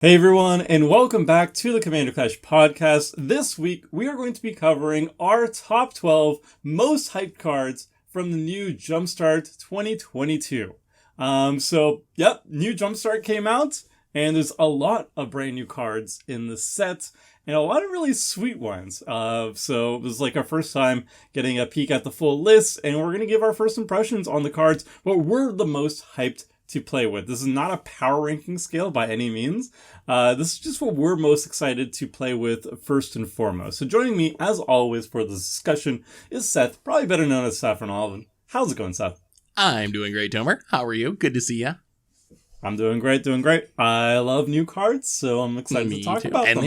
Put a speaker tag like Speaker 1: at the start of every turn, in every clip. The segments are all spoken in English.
Speaker 1: Hey everyone, and welcome back to the Commander Clash podcast. This week, we are going to be covering our top 12 most hyped cards from the new Jumpstart 2022. New Jumpstart came out, and there's a lot of brand new cards in the set, and a lot of really sweet ones. So it was like our first time getting a peek at the full list, and we're going to give our first impressions on the cards, what we're the most hyped to play with. This is not a power ranking scale by any means. This is just what we're most excited to play with first and foremost. So joining me, as always, for this discussion is Seth, probably better known as Saffron Olive. How's it going, Seth?
Speaker 2: I'm doing great, Tomer. How are you? Good to see you.
Speaker 1: I'm doing great. I love new cards, so I'm excited to talk about them.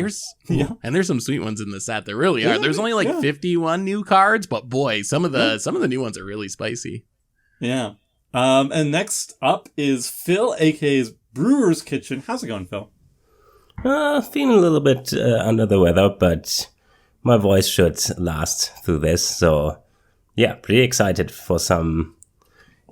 Speaker 2: And there's some sweet ones in the set. There really are. There's only 51 new cards, but boy, some of the new ones are really spicy.
Speaker 1: Yeah. And next up is Phil, aka Brewer's Kitchen. How's it going, Phil?
Speaker 3: Feeling a little bit under the weather, but my voice should last through this. So, yeah, pretty excited for some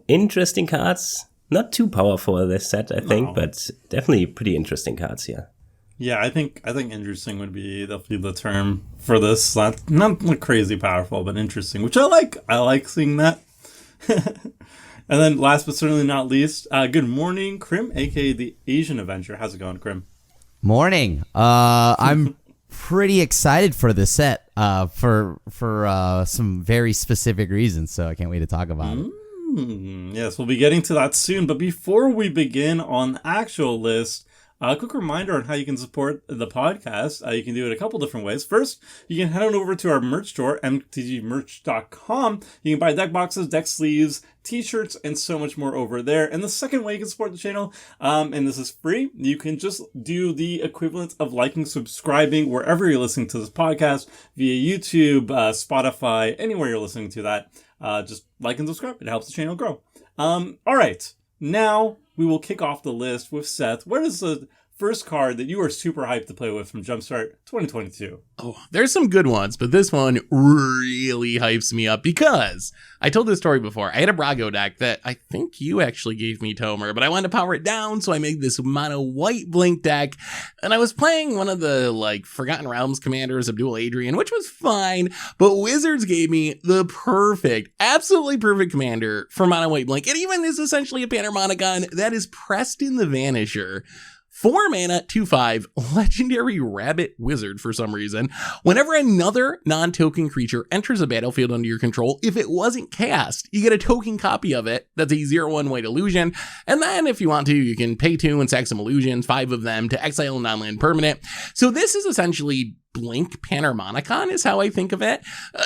Speaker 3: interesting cards. Not too powerful this set, I think, but definitely pretty interesting cards here.
Speaker 1: Yeah, I think interesting would be definitely the term for this. Not crazy powerful, but interesting, which I like. I like seeing that. And then last but certainly not least, good morning, Krim, aka the Asian Avenger. How's it going, Krim?
Speaker 4: Morning. I'm pretty excited for this set for some very specific reasons, so I can't wait to talk about it.
Speaker 1: Yes, we'll be getting to that soon. But before we begin on the actual list, a quick reminder on how you can support the podcast. You can do it a couple different ways. First, you can head on over to our merch store, mtgmerch.com. You can buy deck boxes, deck sleeves, t-shirts, and so much more over there. And the second way you can support the channel, and this is free, you can just do the equivalent of liking, subscribing wherever you're listening to this podcast, via YouTube, Spotify, anywhere you're listening to that. Just like and subscribe. It helps the channel grow. All right. Now we will kick off the list with Seth. What is the first card that you are super hyped to play with from Jumpstart 2022?
Speaker 2: Oh, there's some good ones, but this one really hypes me up because I told this story before. I had a Brago deck that I think you actually gave me, Tomer, but I wanted to power it down, so I made this mono white blink deck, and I was playing one of the Forgotten Realms commanders, Abdul Adrian, which was fine, but Wizards gave me the absolutely perfect commander for mono white blink. It even is essentially a Panharmonicon. That is Preston the Vanisher. 4 mana, 2/5, legendary rabbit wizard for some reason. Whenever another non-token creature enters a battlefield under your control, if it wasn't cast, you get a token copy of it. That's a 0/1 white illusion. And then if you want to, you can pay 2 and sack some illusions, 5 of them, to exile a non-land permanent. So this is essentially Blink Panharmonicon is how I think of it.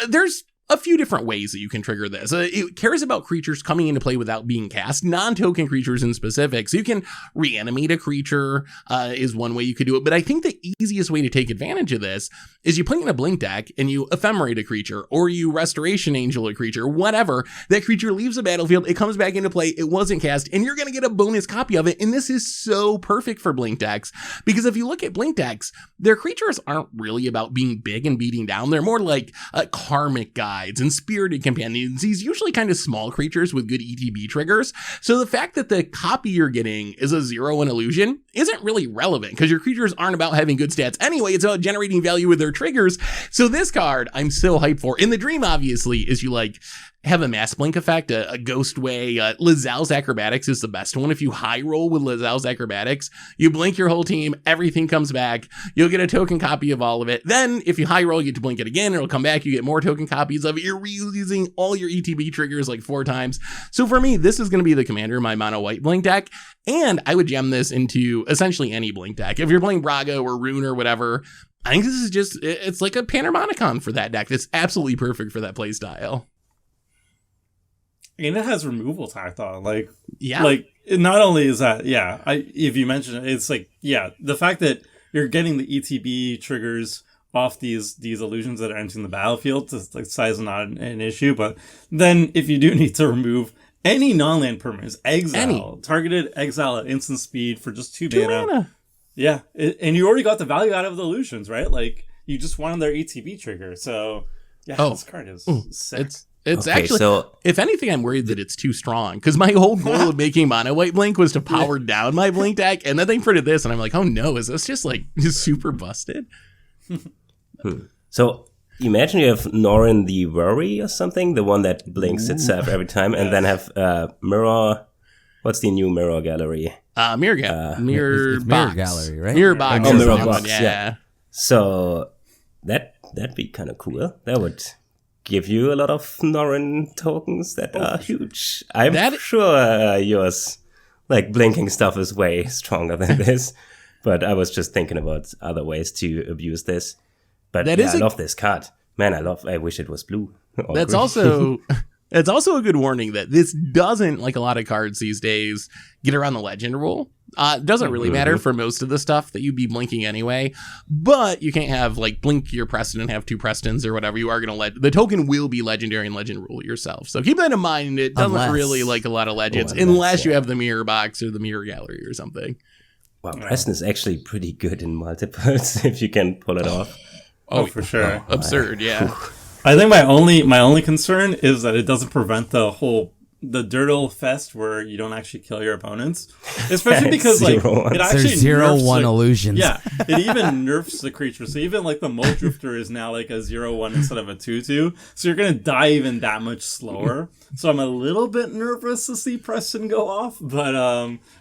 Speaker 2: There's a few different ways that you can trigger this. It cares about creatures coming into play without being cast, non-token creatures in specific. So you can reanimate a creature is one way you could do it. But I think the easiest way to take advantage of this is you play in a blink deck and you ephemerate a creature, or you restoration angel a creature, whatever. That creature leaves the battlefield, it comes back into play, it wasn't cast, and you're going to get a bonus copy of it. And this is so perfect for blink decks, because if you look at blink decks, their creatures aren't really about being big and beating down. They're more like karmic guys and spirited companions, these usually kind of small creatures with good ETB triggers. So the fact that the copy you're getting is a 0/1 illusion isn't really relevant, because your creatures aren't about having good stats anyway. It's about generating value with their triggers. So this card I'm so hyped for. In the dream, obviously, is you have a mass blink effect, a ghost way. Lazal's Acrobatics is the best one. If you high roll with Lazal's Acrobatics, you blink your whole team, everything comes back, you'll get a token copy of all of it. Then if you high roll, you get to blink it again, it'll come back, you get more token copies of it. You're reusing all your ETB triggers 4 times. So for me, this is going to be the commander of my mono white blink deck, and I would jam this into essentially any blink deck. If you're playing Brago or Rune or whatever, I think this is just, it's like a Panharmonicon for that deck. It's absolutely perfect for that play style.
Speaker 1: And it has removal tactile. Not only is that, if you mention it, it's the fact that you're getting the ETB triggers off these illusions that are entering the battlefield, size is not an issue. But then if you do need to remove any non-land permanents, targeted exile at instant speed for just 2 mana. Yeah, and you already got the value out of the illusions, right? You just wanted their ETB trigger. So, this card is sick.
Speaker 2: It's
Speaker 3: Okay,
Speaker 2: actually,
Speaker 3: so-
Speaker 2: if anything, I'm worried that it's too strong because my whole goal of making mono white blink was to power down my blink deck, and then they printed this, and I'm like, oh no, is this just like super busted?
Speaker 3: So imagine you have Norin the Worry or something, the one that blinks itself every time, and then have Mirror. What's the new Mirror Gallery?
Speaker 2: Mirror
Speaker 4: It's
Speaker 2: Mirror
Speaker 4: Gallery, right?
Speaker 2: Mirror box.
Speaker 3: Oh,
Speaker 2: is
Speaker 3: Mirror
Speaker 2: the one,
Speaker 3: Box,
Speaker 2: yeah.
Speaker 3: yeah. So that'd be kind of cool. That would give you a lot of Norin tokens that are huge. I'm sure yours, like blinking stuff, is way stronger than this. But I was just thinking about other ways to abuse this. But
Speaker 2: That
Speaker 3: yeah,
Speaker 2: is
Speaker 3: I
Speaker 2: a-
Speaker 3: love this card. Man, I wish it was blue. or
Speaker 2: That's
Speaker 3: green.
Speaker 2: also it's also a good warning that this doesn't, like a lot of cards these days, get around the legend rule. It doesn't really matter for most of the stuff that you'd be blinking anyway, but you can't have like blink your Preston and have two Prestons or whatever. You are going to let the token will be legendary and legend rule yourself. So keep that in mind. It doesn't
Speaker 4: Unless-
Speaker 2: really like a lot of legends
Speaker 3: unless,
Speaker 2: you
Speaker 3: yeah.
Speaker 2: have the mirror box or the mirror gallery or something.
Speaker 3: Wow, Preston is actually pretty good in multiples if you can pull it off.
Speaker 1: Oh, for sure.
Speaker 2: Absurd. Yeah.
Speaker 1: I think my only concern is that it doesn't prevent the Dirtle Fest where you don't actually kill your opponents, especially because like
Speaker 3: Zero
Speaker 1: it
Speaker 3: ones.
Speaker 1: actually
Speaker 4: There's 0/1
Speaker 1: like,
Speaker 4: illusions.
Speaker 1: Yeah, it even nerfs the creature. So even like the Mold Drifter is now like a 0/1 instead of a 2/2. So you're gonna die even that much slower. So I'm a little bit nervous to see Preston go off, but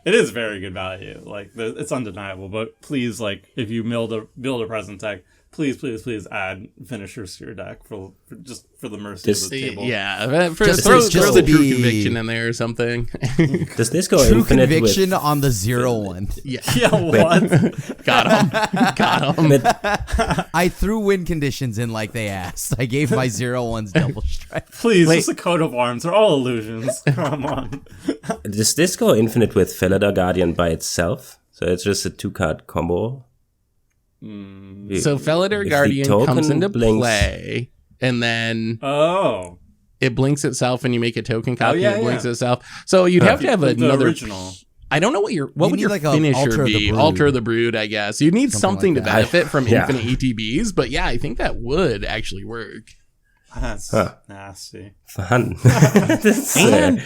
Speaker 1: it is very good value. Like it's undeniable. But please, like if you build a present deck, please add finishers to your deck for the mercy of the table.
Speaker 2: Yeah. Throw
Speaker 4: just
Speaker 2: the
Speaker 4: to
Speaker 2: true
Speaker 4: be-
Speaker 2: conviction in there or something.
Speaker 3: Does this go
Speaker 4: True
Speaker 3: infinite
Speaker 4: conviction
Speaker 3: with...
Speaker 4: on the 0/1.
Speaker 2: Yeah.
Speaker 1: Yeah, what?
Speaker 2: Got him.
Speaker 4: I threw win conditions in like they asked. I gave my 0/1s double strike.
Speaker 1: Please, just a coat of arms. They're all illusions. Come on.
Speaker 3: Does this go infinite with Felidar Guardian by itself? So it's just a 2-card combo?
Speaker 2: So Felidar
Speaker 3: If the
Speaker 2: Guardian
Speaker 3: token
Speaker 2: comes into
Speaker 3: blinks-
Speaker 2: play, and then
Speaker 1: Oh.
Speaker 2: it blinks itself, and you make a token copy,
Speaker 1: yeah,
Speaker 2: and it blinks
Speaker 1: yeah.
Speaker 2: itself. So you'd have to have
Speaker 1: Like the
Speaker 2: another
Speaker 1: original.
Speaker 2: I don't know what
Speaker 4: You
Speaker 2: would
Speaker 4: need
Speaker 2: your
Speaker 4: like a
Speaker 2: finisher
Speaker 4: Altar of the
Speaker 2: be?
Speaker 4: Brood.
Speaker 2: Altar of the Brood, I guess. You'd need something
Speaker 4: like
Speaker 2: to
Speaker 4: that.
Speaker 2: benefit from
Speaker 3: Yeah.
Speaker 2: infinite ETBs, but yeah, I think that would actually work.
Speaker 1: That's
Speaker 3: Huh.
Speaker 1: nasty.
Speaker 3: Fun. That's,
Speaker 2: And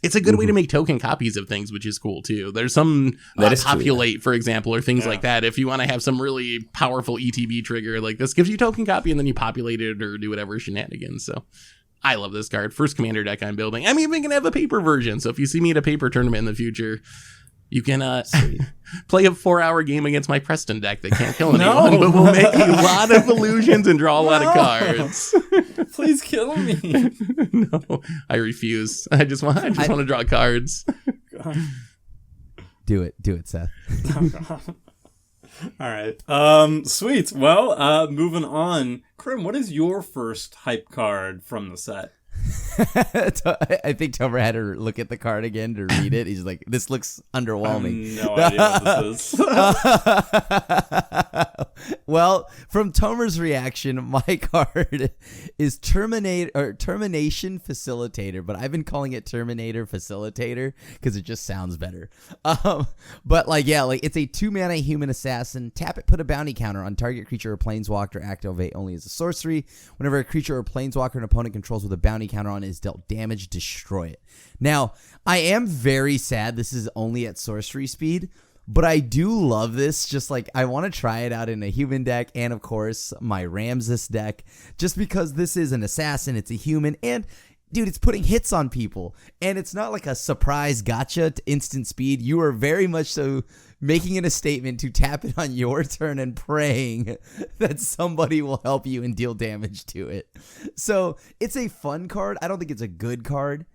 Speaker 2: it's a good way to make token copies of things, which is cool too. There's some
Speaker 3: That is true,
Speaker 2: populate, for example, or things like that. If you want to have some really powerful ETB trigger, like this gives you token copy and then you populate it or do whatever shenanigans. So I love this card. First commander deck I'm building. I'm even going to have a paper version. So if you see me at a paper tournament in the future, you can play a 4-hour game against my Preston deck that can't kill anyone, but will make a lot of illusions and draw a lot of cards.
Speaker 1: Please kill me.
Speaker 2: No, I refuse. I just want to draw cards.
Speaker 4: Do it, Seth.
Speaker 1: All right. Sweet. Well, moving on. Krim, what is your first hype card from the set?
Speaker 4: I think Tomer had to look at the card again to read it. He's like, "This looks underwhelming."
Speaker 1: No idea what this is.
Speaker 4: Well, from Tomer's reaction, my card is Termination Facilitator, but I've been calling it Terminator Facilitator because it just sounds better. But it's a 2-mana human assassin. Tap it, put a bounty counter on target creature or planeswalker. Activate only as a sorcery. Whenever a creature or planeswalker an opponent controls with a bounty counter on it is dealt damage, destroy it. Now, I am very sad this is only at sorcery speed, but I do love this. Just like I want to try it out in a human deck and, of course, my Ramses deck, just because this is an assassin, it's a human, and dude, it's putting hits on people, and it's not like a surprise gotcha to instant speed. You are very much so making it a statement to tap it on your turn and praying that somebody will help you and deal damage to it. So it's a fun card. I don't think it's a good card.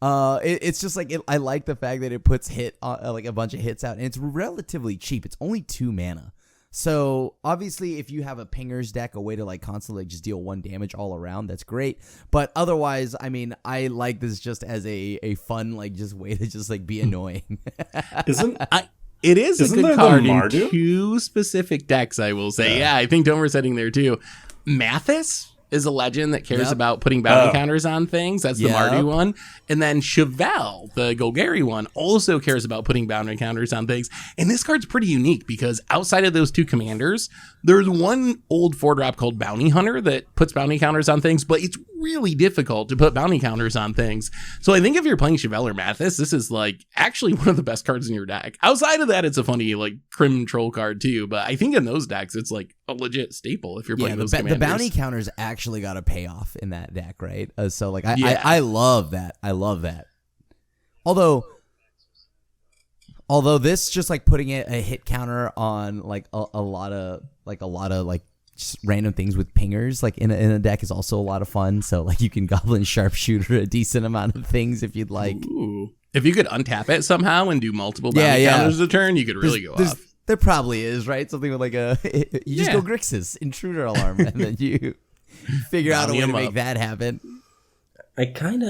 Speaker 4: It's just like I like the fact that it puts like a bunch of hits out, and it's relatively cheap. It's only 2 mana. So obviously, if you have a pingers deck, a way to like constantly just deal 1 damage all around, that's great. But otherwise, I mean, I like this just as a fun like just way to just like be annoying.
Speaker 2: It is a
Speaker 1: Isn't
Speaker 2: good
Speaker 1: there the
Speaker 2: card in
Speaker 1: Mardu?
Speaker 2: 2 specific decks, I will say. Yeah, I think Domer's heading there too. Mathis is a legend that cares
Speaker 4: Yep.
Speaker 2: about putting bounty counters on things. That's the
Speaker 4: Yep.
Speaker 2: Mardu one. And then Chevelle, the Golgari one, also cares about putting bounty counters on things. And this card's pretty unique because outside of those two commanders, there's one old 4-drop called Bounty Hunter that puts bounty counters on things, but it's really difficult to put bounty counters on things. So I think if you're playing Chevelle or Mathis, this is like actually one of the best cards in your deck. Outside of that, it's a funny like Crim Troll card too, but I think in those decks, it's like a legit staple if you're playing those commanders.
Speaker 4: The bounty counters actually got a payoff in that deck, right? So like
Speaker 2: Yeah.
Speaker 4: I love that. I love that. Although this just like putting a hit counter on like a lot of just random things with pingers like in a deck is also a lot of fun. So like you can Goblin Sharpshooter a decent amount of things if you'd like.
Speaker 2: Ooh. If you could untap it somehow and do multiple bounty counters a turn, you could really go off.
Speaker 4: There probably is, right? Something with like you just go Grixis, Intruder Alarm, and then you figure out a way to make that happen.
Speaker 3: I kind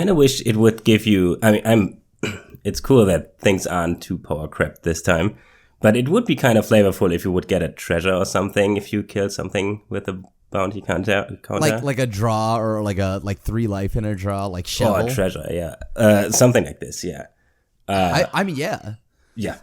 Speaker 3: of wish it would give you. I mean, it's cool that things aren't too power crept this time, but it would be kind of flavorful if you would get a treasure or something if you kill something with a bounty counter.
Speaker 4: Like a draw or like 3 life in a draw, like shovel.
Speaker 3: Or a treasure, yeah. Something like this, yeah.
Speaker 4: I mean, yeah.
Speaker 3: Yeah,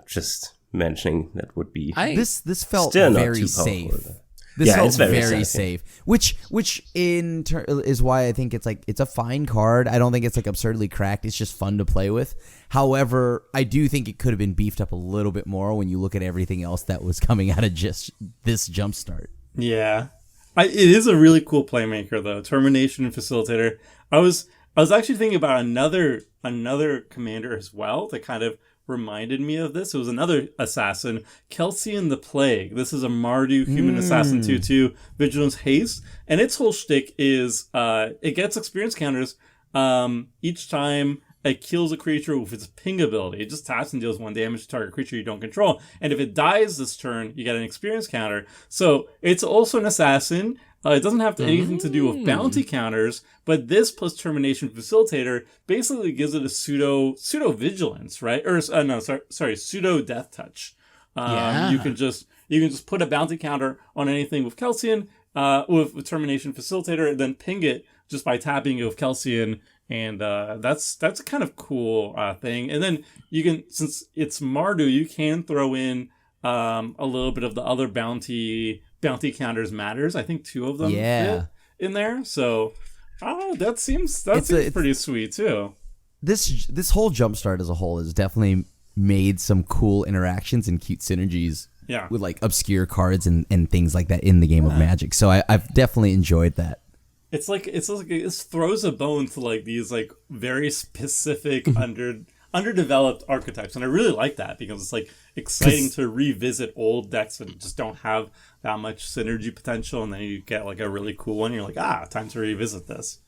Speaker 3: just mentioning that would be.
Speaker 4: This felt
Speaker 3: still not
Speaker 4: very
Speaker 3: too powerful,
Speaker 4: safe.
Speaker 3: though.
Speaker 4: This
Speaker 3: Yeah,
Speaker 4: felt
Speaker 3: it's very
Speaker 4: very
Speaker 3: safe,
Speaker 4: safe. Which is why I think it's a fine card. I don't think it's like absurdly cracked. It's just fun to play with. However, I do think it could have been beefed up a little bit more when you look at everything else that was coming out of just this Jumpstart.
Speaker 1: Yeah. It is a really cool playmaker though. Termination Facilitator. I was actually thinking about another commander as well that kind of reminded me of this. It was another assassin, Kelsian the Plague. This is a Mardu human assassin 2/2 Vigilance Haste, and its whole shtick is it gets experience counters each time it kills a creature with its ping ability. It just taps and deals 1 damage to target creature you don't control. And if it dies this turn, you get an experience counter. So it's also an assassin. It doesn't have anything to do with bounty counters, but this plus Termination Facilitator basically gives it a pseudo vigilance, right? Or pseudo death touch. You can just put a bounty counter on anything with Kelsian, with Termination Facilitator, and then ping it just by tapping it with Kelsian. And that's a kind of cool thing. And then you can, since it's Mardu, you can throw in a little bit of the other bounty counters matters. I think 2 of them fit in there. So that seems pretty sweet too.
Speaker 4: This whole Jumpstart as a whole has definitely made some cool interactions and cute synergies with like obscure cards and things like that in the game of Magic. So I've definitely enjoyed that. It's like
Speaker 1: it throws a bone to like these like very specific underdeveloped archetypes, and I really like that because it's like exciting to revisit old decks that just don't have that much synergy potential, and then you get like a really cool one. You're like, time to revisit this.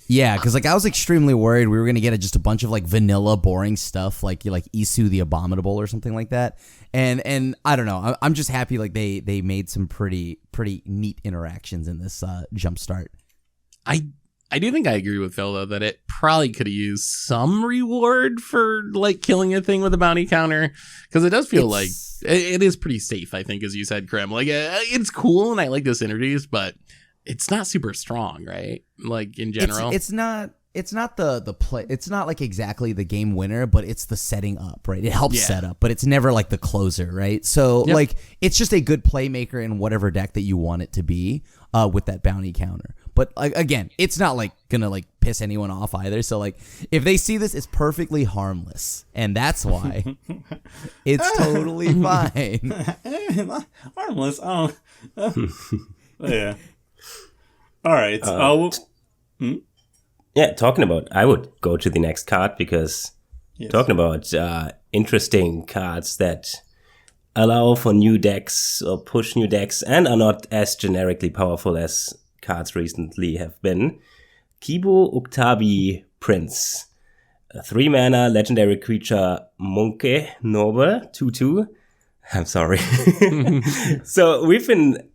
Speaker 4: Yeah, because like I was extremely worried we were gonna get just a bunch of like vanilla boring stuff like Isu the Abominable or something like that, and I don't know. I'm just happy like they made some pretty neat interactions in this Jumpstart.
Speaker 2: I do think I agree with Phil, though, that it probably could have used some reward for, like, killing a thing with a bounty counter. Because it does feel like it is pretty safe, I think, as you said, Krim. Like, it's cool, and I like the synergies, but it's not super strong, right? Like, in general.
Speaker 4: It's not the play. It's not, like, exactly the game winner, but it's the setting up, right? It helps set up, but it's never, like, the closer, right? So, like, it's just a good playmaker in whatever deck that you want it to be with that bounty counter. But like, again, it's not like gonna like piss anyone off either. So like, if they see this, it's perfectly harmless, and that's why it's totally fine.
Speaker 1: Harmless. Oh, yeah. All right.
Speaker 3: Yeah, talking about, I would go to the next card because talking about interesting cards that allow for new decks or push new decks and are not as generically powerful as cards recently have been. Kibo Uktabi Prince. A 3-mana legendary creature Monkey Noble 2/2. I'm sorry. So we've been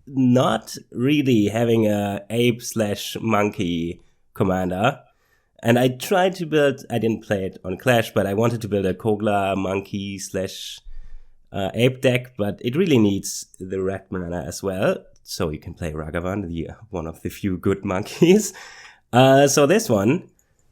Speaker 3: not really having a ape/monkey commander. And I tried to build, I didn't play it on Clash, but I wanted to build a Kogla monkey / ape deck, but it really needs the red mana as well. So you can play Ragavan, one of the few good monkeys. So this one,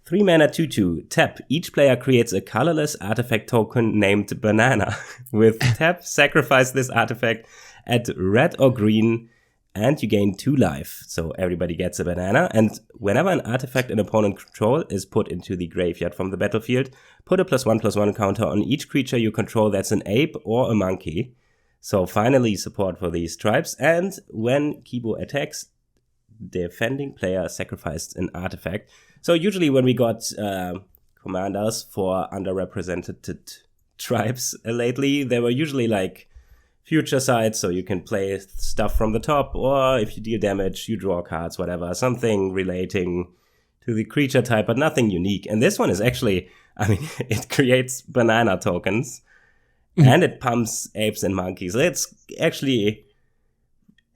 Speaker 3: 3 mana 2/2. Tap. Each player creates a colorless artifact token named Banana. With tap, sacrifice this artifact at red or green, and you gain 2 life. So everybody gets a banana. And whenever an artifact an opponent control is put into the graveyard from the battlefield, put a +1/+1 counter on each creature you control that's an ape or a monkey. So finally support for these tribes. And when Kibo attacks, the defending player sacrificed an artifact. So usually when we got commanders for underrepresented tribes lately, they were usually like future sides, so you can play stuff from the top, or if you deal damage, you draw cards, whatever, something relating to the creature type, but nothing unique. And this one is actually, I mean, it creates banana tokens, and it pumps apes and monkeys. It's actually,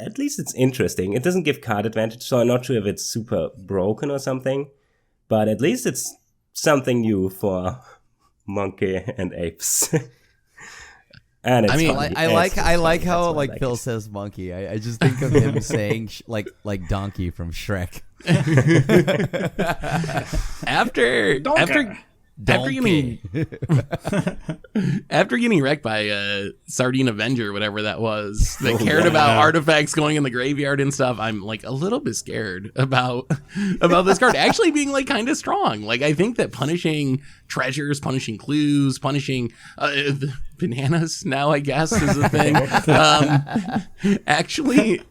Speaker 3: at least it's interesting. It doesn't give card advantage, so I'm not sure if it's super broken or something, but at least it's something new for monkey and apes. And it's
Speaker 4: I like how like Phil says monkey. I just think of him saying like donkey from Shrek.
Speaker 2: After getting wrecked by Sardine Avenger, whatever that was, that cared about artifacts going in the graveyard and stuff, I'm like a little bit scared about this card actually being like kind of strong. Like I think that punishing treasures, punishing clues, punishing bananas now, I guess, is a thing. Actually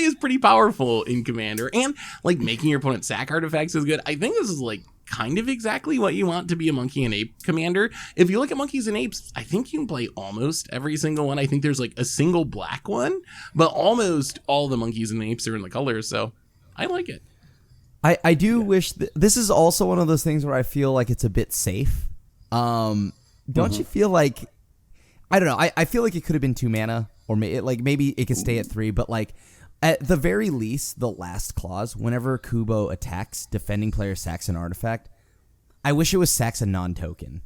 Speaker 2: is pretty powerful in Commander, and like making your opponent sack artifacts is good. I think this is like kind of exactly what you want to be a monkey and ape commander. If you look at monkeys and apes, I think you can play almost every single one. I think there's like a single black one, but almost all the monkeys and apes are in the colors, so I like it.
Speaker 4: I do wish this is also one of those things where I feel like it's a bit safe. Don't you feel like, I don't know, I feel like it could have been 2 mana, or maybe it could stay at 3, but like at the very least, the last clause, whenever Kubo attacks, defending player sacks an artifact, I wish it was sacks a non-token.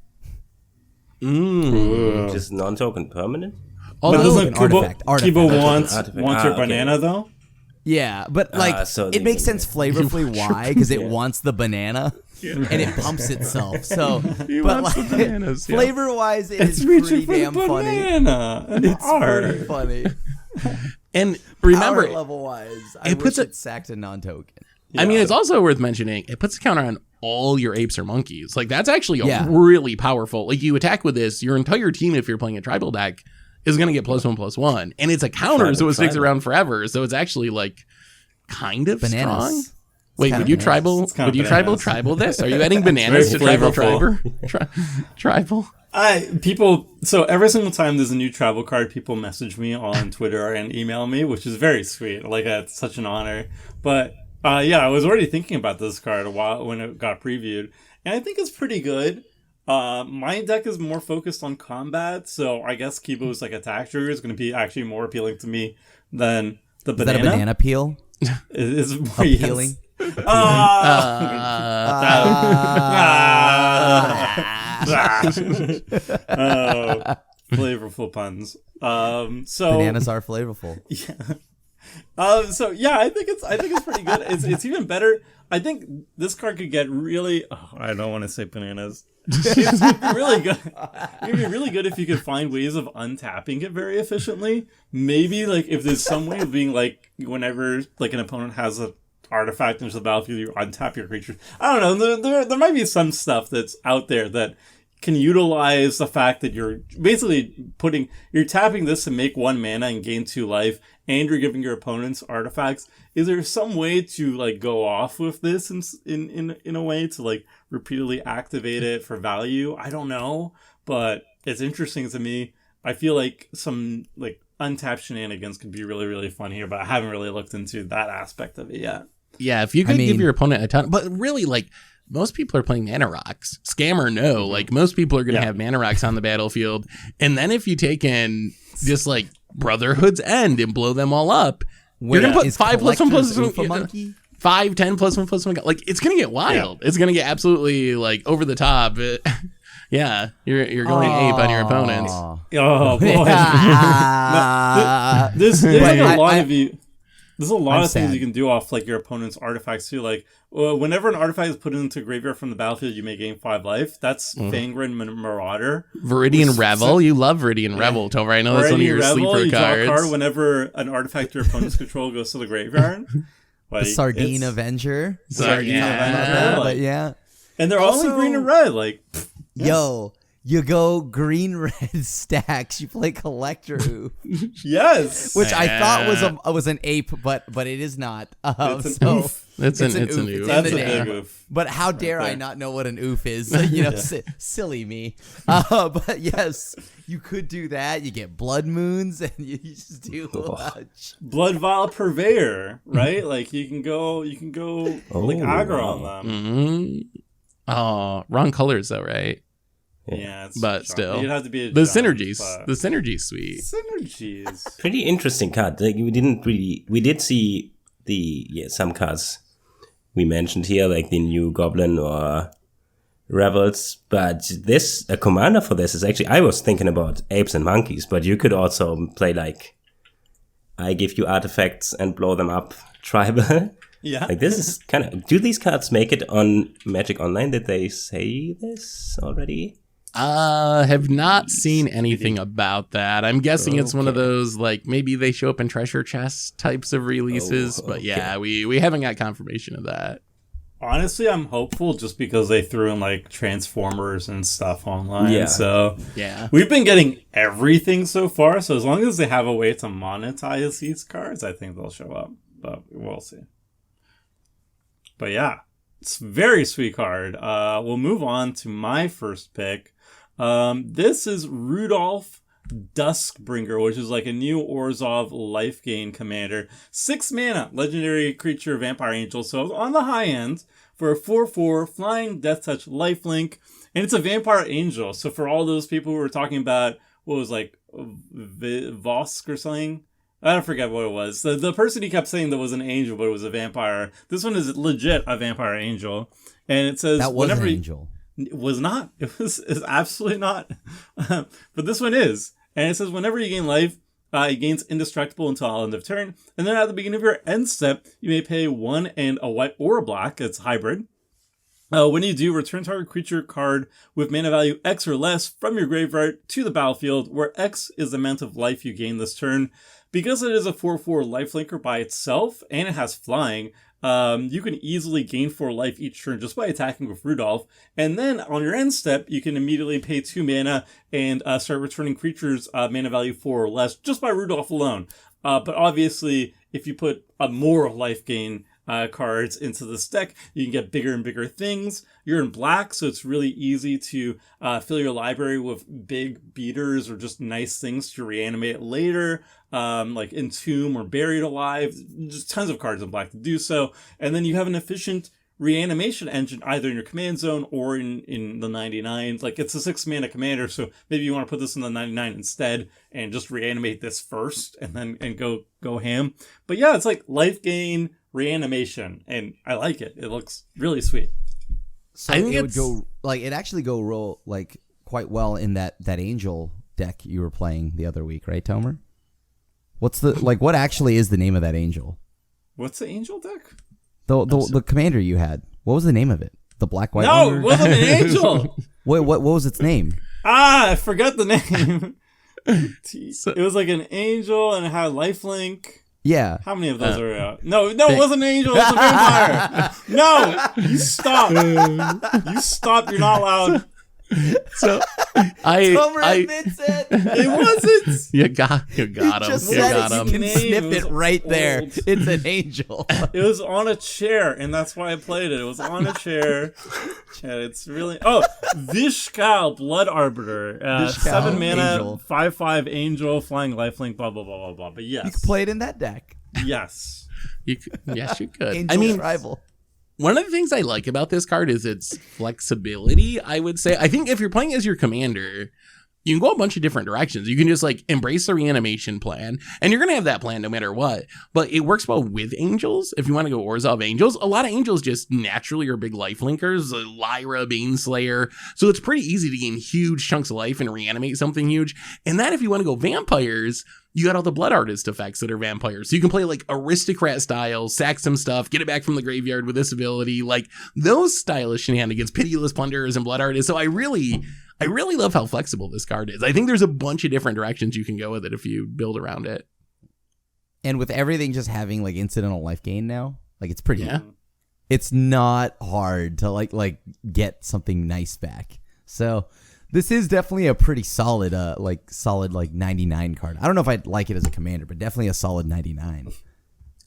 Speaker 3: Just non-token permanent?
Speaker 1: But doesn't
Speaker 4: artifact.
Speaker 1: Kibo wants your banana, though?
Speaker 4: Yeah, but like it makes sense flavorfully why, because it wants the banana and it pumps itself. So, but like, the bananas, flavor-wise, it's pretty damn funny. It's pretty funny.
Speaker 2: And remember,
Speaker 4: power level-wise, I wish it sacked a non-token.
Speaker 2: Yeah. I mean, it's also worth mentioning, it puts a counter on all your apes or monkeys. Like, that's actually really powerful. Like, you attack with this, your entire team, if you're playing a tribal deck, is going to get +1/+1. And it's a counter, so it sticks around forever. So it's actually, like, kind of strong. Wait, would you tribal this? Are you adding bananas to tribal?
Speaker 1: So every single time there's a new tribal card, people message me on Twitter and email me, which is very sweet. Like, it's such an honor. But I was already thinking about this card a while when it got previewed, and I think it's pretty good. My deck is more focused on combat, so I guess Kibo's like attack trigger is going to be actually more appealing to me than the banana.
Speaker 4: Is that a banana peel?
Speaker 1: Is
Speaker 4: appealing?
Speaker 1: Yes. Flavorful puns. So
Speaker 4: bananas are flavorful.
Speaker 1: Yeah. I think it's pretty good. It's even better. I think this card could get really. Oh, I don't want to say bananas. It's really good. It'd be really good if you could find ways of untapping it very efficiently. Maybe like if there's some way of being like whenever like an opponent has a artifact into the battlefield, you untap your creatures. I don't know. There might be some stuff that's out there that can utilize the fact that you're basically tapping this to make 1 mana and gain 2 life, and you're giving your opponents artifacts. Is there some way to like go off with this in a way to like repeatedly activate it for value? I don't know, but it's interesting to me. I feel like some like untapped shenanigans could be really, really fun here, but I haven't really looked into that aspect of it yet.
Speaker 2: Yeah, if you could give your opponent a ton, but really like most people are playing mana rocks. Scam or no, like most people are going to have mana rocks on the battlefield. And then if you take in just like Brotherhood's End and blow them all up, you're going to put 5+1/+1, 5, 10+1/+1. Like it's going to get wild. Yeah. It's going to get absolutely like over the top. Yeah, you're going ape on your opponents.
Speaker 1: Oh boy. No, there's like a lot of you. There's a lot of things you can do off like your opponent's artifacts too. Like whenever an artifact is put into graveyard from the battlefield, you may gain 5 life. That's Fangren Marauder.
Speaker 2: Viridian Revel. You love Viridian Revel, Tomer. I know that's one of your sleeper
Speaker 1: you
Speaker 2: cards.
Speaker 1: Draw a card whenever an artifact your opponent's control goes to the graveyard. Like,
Speaker 4: the Sardine Avenger.
Speaker 2: Sardine
Speaker 1: Avenger.
Speaker 4: But yeah.
Speaker 1: And they're all in green and red. Like,
Speaker 4: yo. You go green-red stacks. You play Collector Oof.
Speaker 1: Yes,
Speaker 4: which I thought was an ape, but it is not.
Speaker 1: It's an oof.
Speaker 2: It's an oof.
Speaker 1: That's a big oof.
Speaker 4: But how dare I not know what an oof is? You know, silly me. But yes, you could do that. You get blood moons, and you just do
Speaker 1: Blood Vial Purveyor, right? Like you can go like aggro on them.
Speaker 2: Mm-hmm. Oh, wrong colors though, right?
Speaker 1: Yeah,
Speaker 2: but still,
Speaker 1: you'd have to be
Speaker 2: the synergies. The synergies, sweet.
Speaker 1: Synergies.
Speaker 3: Pretty interesting card. Like we did see some cards we mentioned here, like the new Goblin or Rebels. But a commander for this is actually, I was thinking about apes and monkeys, but you could also play like, I give you artifacts and blow them up tribal.
Speaker 1: Yeah.
Speaker 3: Like this is kind of, do these cards make it on Magic Online? Did they say this already?
Speaker 2: Have not seen anything about that. I'm guessing it's one of those, like, maybe they show up in treasure chest types of releases, but yeah, we haven't got confirmation of that.
Speaker 1: Honestly, I'm hopeful just because they threw in, like, Transformers and stuff online.
Speaker 3: Yeah.
Speaker 1: So,
Speaker 2: yeah,
Speaker 1: we've been getting everything so far, so as long as they have a way to monetize these cards, I think they'll show up, but we'll see. But yeah, it's a very sweet card. We'll move on to my first pick. This is Rodolph Duskbringer, which is like a new Orzhov life gain commander. 6 mana, legendary creature, vampire angel. So on the high end for a 4/4 flying death touch lifelink, and it's a vampire angel. So for all those people who were talking about what was like Vosk or something, I don't forget what it was. The person he kept saying that was an angel, but it was a vampire. This one is legit a vampire angel, and it says
Speaker 4: that was an angel.
Speaker 1: It was not. It was absolutely not. But this one is. And it says whenever you gain life, it gains indestructible until end of turn. And then at the beginning of your end step, you may pay 1 and a white or a black. It's hybrid. When you do, return target creature card with mana value X or less from your graveyard to the battlefield, where X is the amount of life you gain this turn. Because it is a 4/4 lifelinker by itself, and it has flying, you can easily gain 4 life each turn just by attacking with Rodolph. And then on your end step, you can immediately pay 2 mana and start returning creatures mana value 4 or less just by Rodolph alone. But obviously, if you put more life gain cards into this deck, you can get bigger and bigger things. You're in black, so it's really easy to fill your library with big beaters or just nice things to reanimate later, like Entomb or Buried Alive. Just tons of cards in black to do so. And then you have an efficient reanimation engine either in your command zone or in the 99. Like, it's a 6 mana commander, so maybe you want to put this in the 99 instead and just reanimate this first and then go ham. But yeah, it's like life gain, reanimation, and I like it. It looks really sweet.
Speaker 4: So it would go like it actually go roll like quite well in that angel deck you were playing the other week, right, Tomer? What's the what actually is the name of that angel?
Speaker 1: What's the angel deck?
Speaker 4: The commander you had. What was the name of it? The black white
Speaker 1: No,
Speaker 4: one?
Speaker 1: it wasn't an angel.
Speaker 4: Wait, what was its name?
Speaker 1: I forgot the name. It was like an angel and it had lifelink.
Speaker 4: Yeah.
Speaker 1: How many of those are out? No, it wasn't an angel. It was a vampire. No, you stop. You stop. You're not allowed.
Speaker 2: So
Speaker 4: Tomer admits it.
Speaker 1: It wasn't.
Speaker 2: You got him.
Speaker 4: Just
Speaker 2: You
Speaker 4: said
Speaker 2: got
Speaker 4: it.
Speaker 2: him.
Speaker 4: You can snip
Speaker 1: Name
Speaker 4: it
Speaker 1: was
Speaker 4: right
Speaker 1: old.
Speaker 4: there. It's an angel.
Speaker 1: It was on a chair, and that's why I played it. It was on a chair. And it's really... Oh, Vishkal, Blood Arbiter. 7 mana,
Speaker 4: angel.
Speaker 1: 5/5 angel, flying lifelink, blah, blah, blah, blah, blah. But yes.
Speaker 4: You can play it in that deck.
Speaker 1: Yes.
Speaker 2: Yes, you could.
Speaker 4: Angel
Speaker 2: I mean,
Speaker 4: rival.
Speaker 2: one of the things I like about this card is its flexibility, I would say. I think if you're playing as your commander, you can go a bunch of different directions. You can just like embrace the reanimation plan, and you're going to have that plan no matter what, but it works well with angels. If you want to go Orzhov angels, a lot of angels just naturally are big life linkers, Lyra, Baneslayer. So it's pretty easy to gain huge chunks of life and reanimate something huge. And then if you want to go vampires, you got all the Blood Artist effects that are vampires. So you can play like aristocrat style, sack some stuff, get it back from the graveyard with this ability, like those stylish shenanigans, pitiless plunderers and Blood Artists. So I really love how flexible this card is. I think there's a bunch of different directions you can go with it if you build around it.
Speaker 4: And with everything just having like incidental life gain now, like it's pretty, it's not hard to like get something nice back. So this is definitely a pretty solid, solid 99 card. I don't know if I'd like it as a commander, but definitely a solid 99.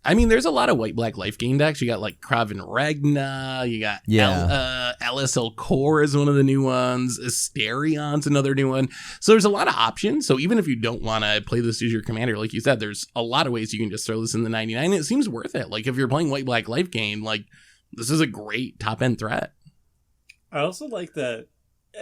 Speaker 2: I mean, there's a lot of white-black life gain decks. You got like Kraven Regna, you got LSL Core is one of the new ones, Asterion's another new one. So there's a lot of options. So even if you don't want to play this as your commander, like you said, there's a lot of ways you can just throw this in the 99. It seems worth it. Like if you're playing white-black life gain, like this is a great top-end threat.
Speaker 1: I also like that,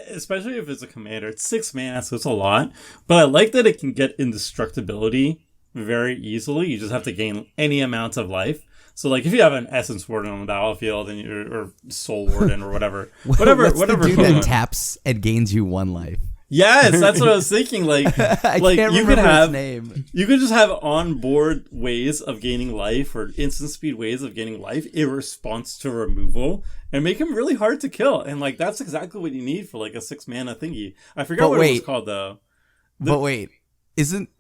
Speaker 1: especially if it's a commander, it's 6 mana, so it's a lot. But I like that it can get indestructibility very easily. You just have to gain any amount of life. So like if you have an Essence Warden on the battlefield and or Soul Warden or whatever,
Speaker 4: What's the dude that taps and gains you 1 life?
Speaker 1: Yes, that's what I was thinking. Like, like
Speaker 4: can't
Speaker 1: you
Speaker 4: remember
Speaker 1: could have
Speaker 4: his name.
Speaker 1: You could just have on-board ways of gaining life or instant speed ways of gaining life in response to removal and make him really hard to kill. And like that's exactly what you need for like a 6 mana thingy. I forgot what it was called though.
Speaker 4: But wait, isn't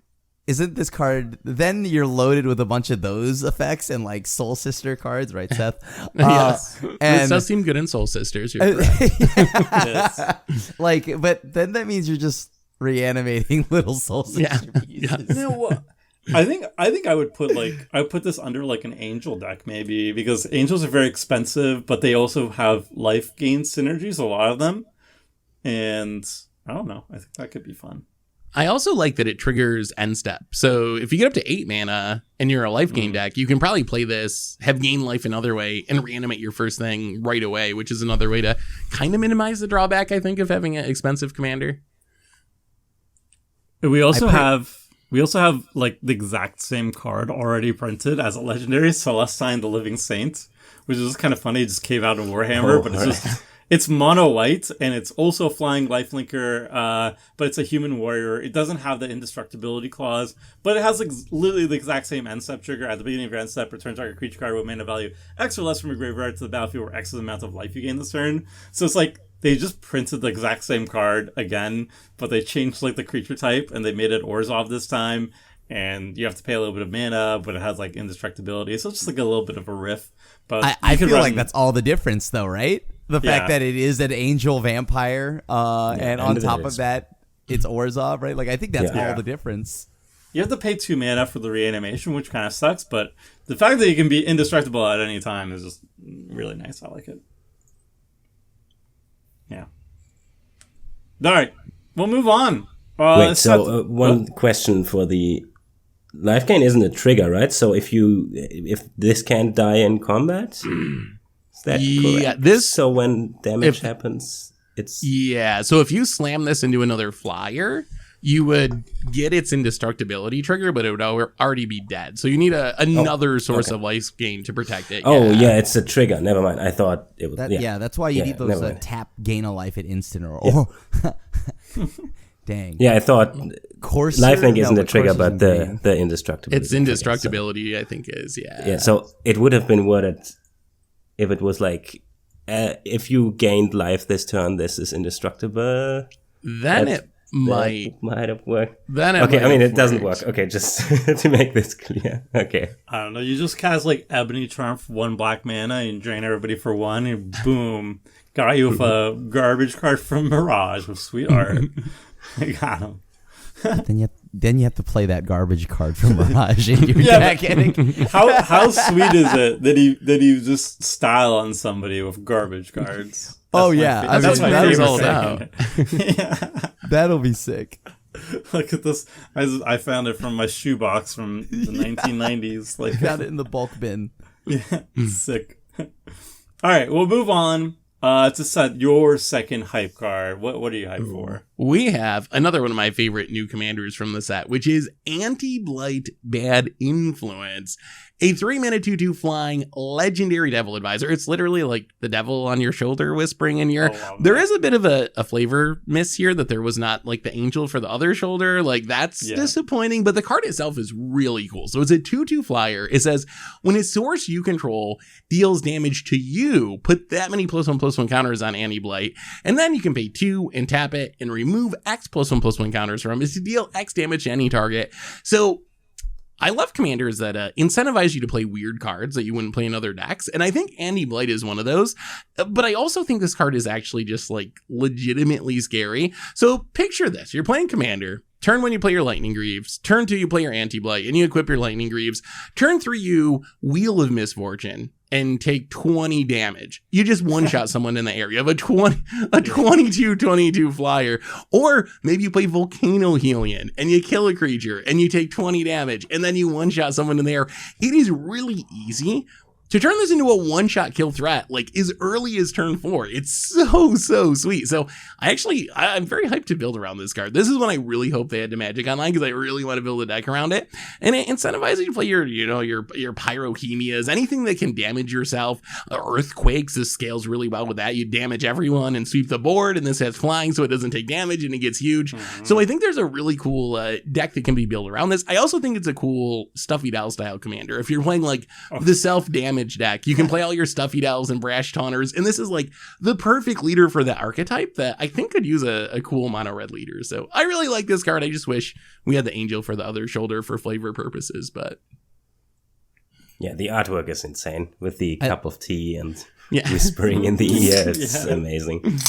Speaker 4: this card, then you're loaded with a bunch of those effects and like Soul Sister cards, right, Seth?
Speaker 2: Yes.
Speaker 4: And
Speaker 2: this does seem good in Soul Sisters. You're correct.
Speaker 1: Yes.
Speaker 4: Like, but then that means you're just reanimating little Soul Sister pieces.
Speaker 1: You know what? I think I would put this under like an angel deck maybe, because angels are very expensive, but they also have life gain synergies, a lot of them. And I don't know. I think that could be fun.
Speaker 2: I also like that it triggers end step. So if you get up to 8 mana and you're a life gain deck, you can probably play this, have gain life another way, and reanimate your first thing right away, which is another way to kind of minimize the drawback, I think, of having an expensive commander.
Speaker 1: We also have like the exact same card already printed as a legendary, Celestine the Living Saint, which is kind of funny. It just came out in Warhammer, but it's just... It's mono white, and it's also a flying lifelinker, but it's a human warrior. It doesn't have the indestructibility clause, but it has literally the exact same end step trigger. At the beginning of your end step, return target creature card with mana value X or less from your graveyard to the battlefield where X is the amount of life you gain this turn. So it's like they just printed the exact same card again, but they changed like the creature type, and they made it Orzhov this time. And you have to pay a little bit of mana, but it has like indestructibility. So it's just like a little bit of a riff. But
Speaker 4: I feel like that's all the difference, though, right? The fact that it is an angel vampire, and on top of that, it's Orzhov, right? Like I think that's all the difference.
Speaker 1: You have to pay 2 mana for the reanimation, which kind of sucks. But the fact that you can be indestructible at any time is just really nice. I like it. Yeah. All right, we'll move on.
Speaker 3: Wait, so one question for the life gain isn't a trigger, right? So if this can't die in combat, is that correct? So when damage happens, it's
Speaker 2: So if you slam this into another flyer, you would get its indestructibility trigger, but it would already be dead. So you need another source of life gain to protect it.
Speaker 3: It's a trigger. Never mind. I thought it was.
Speaker 4: That's why you need those tap gain a life at instant or. Dang.
Speaker 3: Yeah, I thought lifelink isn't a trigger, but the indestructibility.
Speaker 2: It's indestructibility, I think, is,
Speaker 3: Yeah, so it would have been worded if it was like, if you gained life this turn, this is indestructible.
Speaker 2: Then it might
Speaker 3: have worked.
Speaker 2: It
Speaker 3: doesn't work. Okay, just to make this clear. Okay.
Speaker 1: I don't know. You just cast like Ebony Charm for 1 black mana and drain everybody for 1, and boom, got you with a garbage card from Mirage with sweet art. I got him.
Speaker 4: Then you have to play that garbage card from Mirage in your deck.
Speaker 1: How sweet is it that he just style on somebody with garbage cards?
Speaker 2: That's my favorite all about.
Speaker 4: That'll be sick.
Speaker 1: Look at this. I found it from my shoebox from the 1990s. Like
Speaker 4: found it in the bulk bin.
Speaker 1: Yeah, sick. All right, we'll move on to set your second hype card. What are you hyped for?
Speaker 2: we have another one of my favorite new commanders from the set, which is Anti-Blyte Bad Influence. A 3-mana 2/2 flying legendary devil advisor. It's literally like the devil on your shoulder whispering in your... There is a bit of a flavor miss here that there was not like the angel for the other shoulder. Like that's disappointing, but the card itself is really cool. So it's a 2/2 flyer. It says, when a source you control deals damage to you, put that many +1/+1 counters on Anti-Blyte, and then you can pay 2 and tap it and remove X +1/+1 counters from it to deal X damage to any target. So I love commanders that incentivize you to play weird cards that you wouldn't play in other decks, and I think Anti-Blyte is one of those, but I also think this card is actually just, like, legitimately scary. So picture this. You're playing Commander. Turn 1, you play your Lightning Greaves. Turn 2, you play your Anti-Blyte, and you equip your Lightning Greaves. Turn 3, you Wheel of Misfortune and take 20 damage. You just one-shot someone in the area of a 22/22 flyer. Or maybe you play Volcano Helion and you kill a creature and you take 20 damage and then you one-shot someone in the air. It is really easy to turn this into a one-shot kill threat, like as early as turn 4. It's so sweet. So I'm very hyped to build around this card. This is one I really hope they add to Magic Online because I really want to build a deck around it. And it incentivizes you to play your Pyrochemias, anything that can damage yourself. Earthquakes, this scales really well with that. You damage everyone and sweep the board, and this has flying so it doesn't take damage and it gets huge. So I think there's a really cool deck that can be built around this. I also think it's a cool Stuffy Doll style commander. If you're playing like the self-damage deck, you can play all your Stuffy Dolls and Brash Taunters, and this is like the perfect leader for the archetype that I think could use a cool mono red leader. So I really like this card. I just wish we had the angel for the other shoulder for flavor purposes, but
Speaker 3: yeah, the artwork is insane with the cup of tea and whispering in the ear. It's amazing.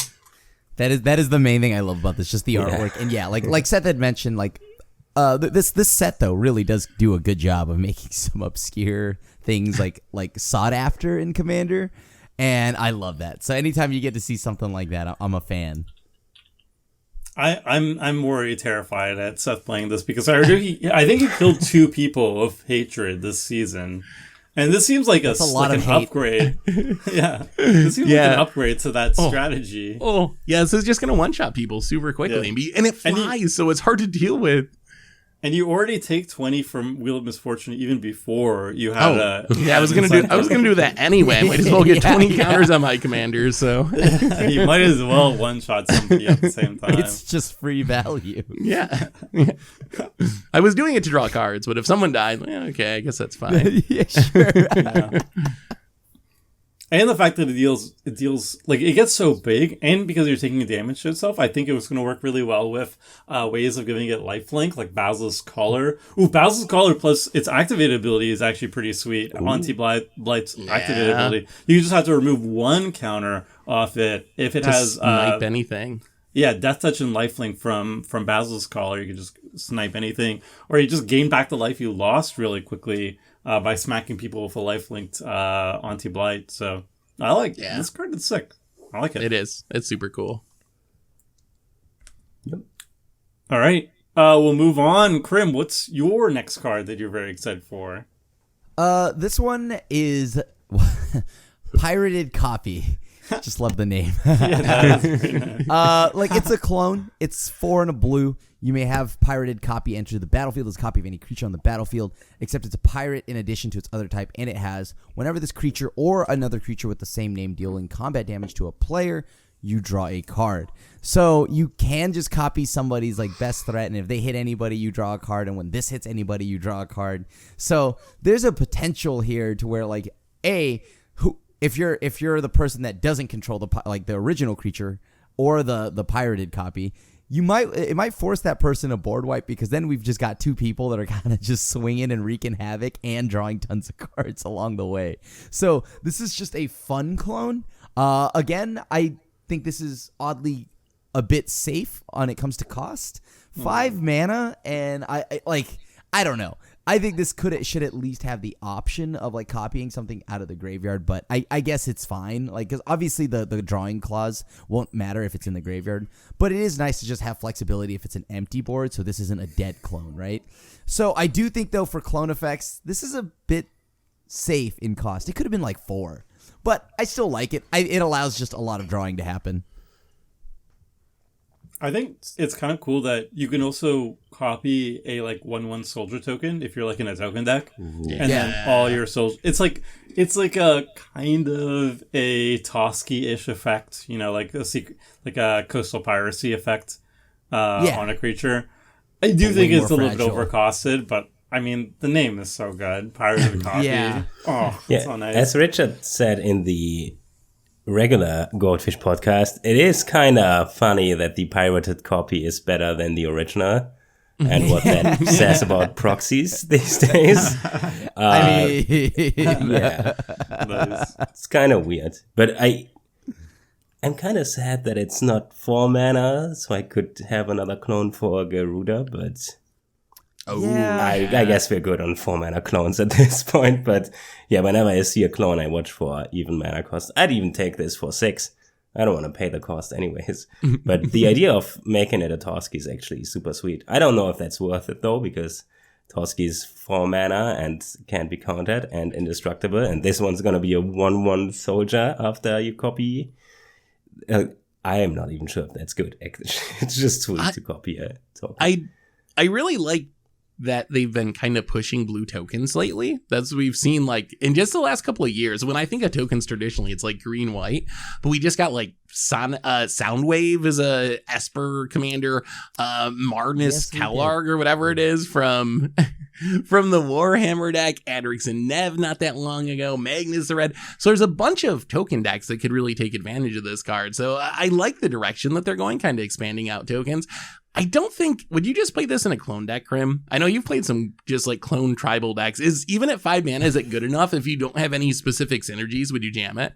Speaker 4: That is the main thing I love about this, just the artwork. And like Seth had mentioned, like this set though really does do a good job of making some obscure things like sought after in Commander, and I love that. So anytime you get to see something like that, I'm a fan.
Speaker 1: I'm worried, terrified at Seth playing this because I think he killed 2 people of hatred this season, and this seems like an upgrade. This seems like an upgrade to that strategy.
Speaker 2: Oh, yeah, this is just gonna one-shot people super quickly, and it flies, so it's hard to deal with.
Speaker 1: And you already take 20 from Wheel of Misfortune even before you had
Speaker 2: I was gonna do that anyway. I might as well get 20 counters on my commanders, so
Speaker 1: you might as well one-shot somebody at the same time.
Speaker 4: It's just free value.
Speaker 2: Yeah. I was doing it to draw cards, but if someone died, okay, I guess that's fine.
Speaker 4: Yeah, sure.
Speaker 1: And the fact that it deals like it gets so big, and because you're taking damage to itself, I think it was going to work really well with ways of giving it lifelink, like Basilisk Collar. Ooh, Basilisk Collar plus its activated ability is actually pretty sweet. Auntie Blyte's activated ability. You just have to remove 1 counter off it if it has
Speaker 2: snipe anything.
Speaker 1: Yeah, Death Touch and Lifelink from Basilisk Collar. You can just snipe anything, or you just gain back the life you lost really quickly. By smacking people with a life-linked Auntie Blyte. So I like this card. It's sick. I like it.
Speaker 2: It is. It's super cool.
Speaker 3: Yep.
Speaker 1: All right. We'll move on. Krim, what's your next card that you're very excited for?
Speaker 4: This one is Pirated Copy. Just love the name. Like it's a clone. It's 4 and a blue. You may have Pirated Copy enter the battlefield as a copy of any creature on the battlefield, except it's a pirate in addition to its other type, and it has, whenever this creature or another creature with the same name dealing combat damage to a player, you draw a card. So you can just copy somebody's like best threat, and if they hit anybody, you draw a card, and when this hits anybody, you draw a card. So there's a potential here to where like if you're the person that doesn't control the original creature or the pirated copy, it might force that person a board wipe, because then we've just got 2 people that are kind of just swinging and wreaking havoc and drawing tons of cards along the way. So this is just a fun clone. Again, I think this is oddly a bit safe when it comes to cost. 5 mana, and I don't know. I think this should at least have the option of like copying something out of the graveyard, but I guess it's fine. Like, because obviously the drawing clause won't matter if it's in the graveyard, but it is nice to just have flexibility if it's an empty board, so this isn't a dead clone, right? So I do think though for clone effects, this is a bit safe in cost. It could have been like 4, but I still like it. It allows just a lot of drawing to happen.
Speaker 1: I think it's kind of cool that you can also copy a like 1/1 soldier token if you're like in a token deck, and then all your soldiers. It's like a kind of a Toski-ish effect, you know, like a coastal piracy effect on a creature. I do think it's a little bit overcosted, but I mean the name is so good. Pirates of the Copy. It's so nice.
Speaker 3: As Richard said in the regular Goldfish podcast, it is kind of funny that the pirated copy is better than the original, and what that says about proxies these days.
Speaker 4: I mean,
Speaker 3: It's kind of weird, but I'm kind of sad that it's not 4 mana, so I could have another clone for Garuda, but I guess we're good on 4 mana clones at this point. But yeah, whenever I see a clone, I watch for even mana cost. I'd even take this for 6. I don't want to pay the cost anyways. But the idea of making it a Toski is actually super sweet. I don't know if that's worth it though, because Toski is 4 mana and can't be countered and indestructible. And this one's going to be a 1/1 soldier after you copy. I am not even sure if that's good. It's just sweet to copy a token.
Speaker 2: I really like that they've been kind of pushing blue tokens lately. That's what we've seen like in just the last couple of years. When I think of tokens traditionally, it's like green, white, but we just got like Soundwave as a Esper commander, Marnus Kalarg or whatever it is from the Warhammer deck, Adrix and Nev not that long ago, Magnus the Red. So there's a bunch of token decks that could really take advantage of this card. So I like the direction that they're going, kind of expanding out tokens. I don't think, would you just play this in a clone deck, Krim? I know you've played some just like clone tribal decks. Even at 5 mana, is it good enough? If you don't have any specific synergies, would you jam it?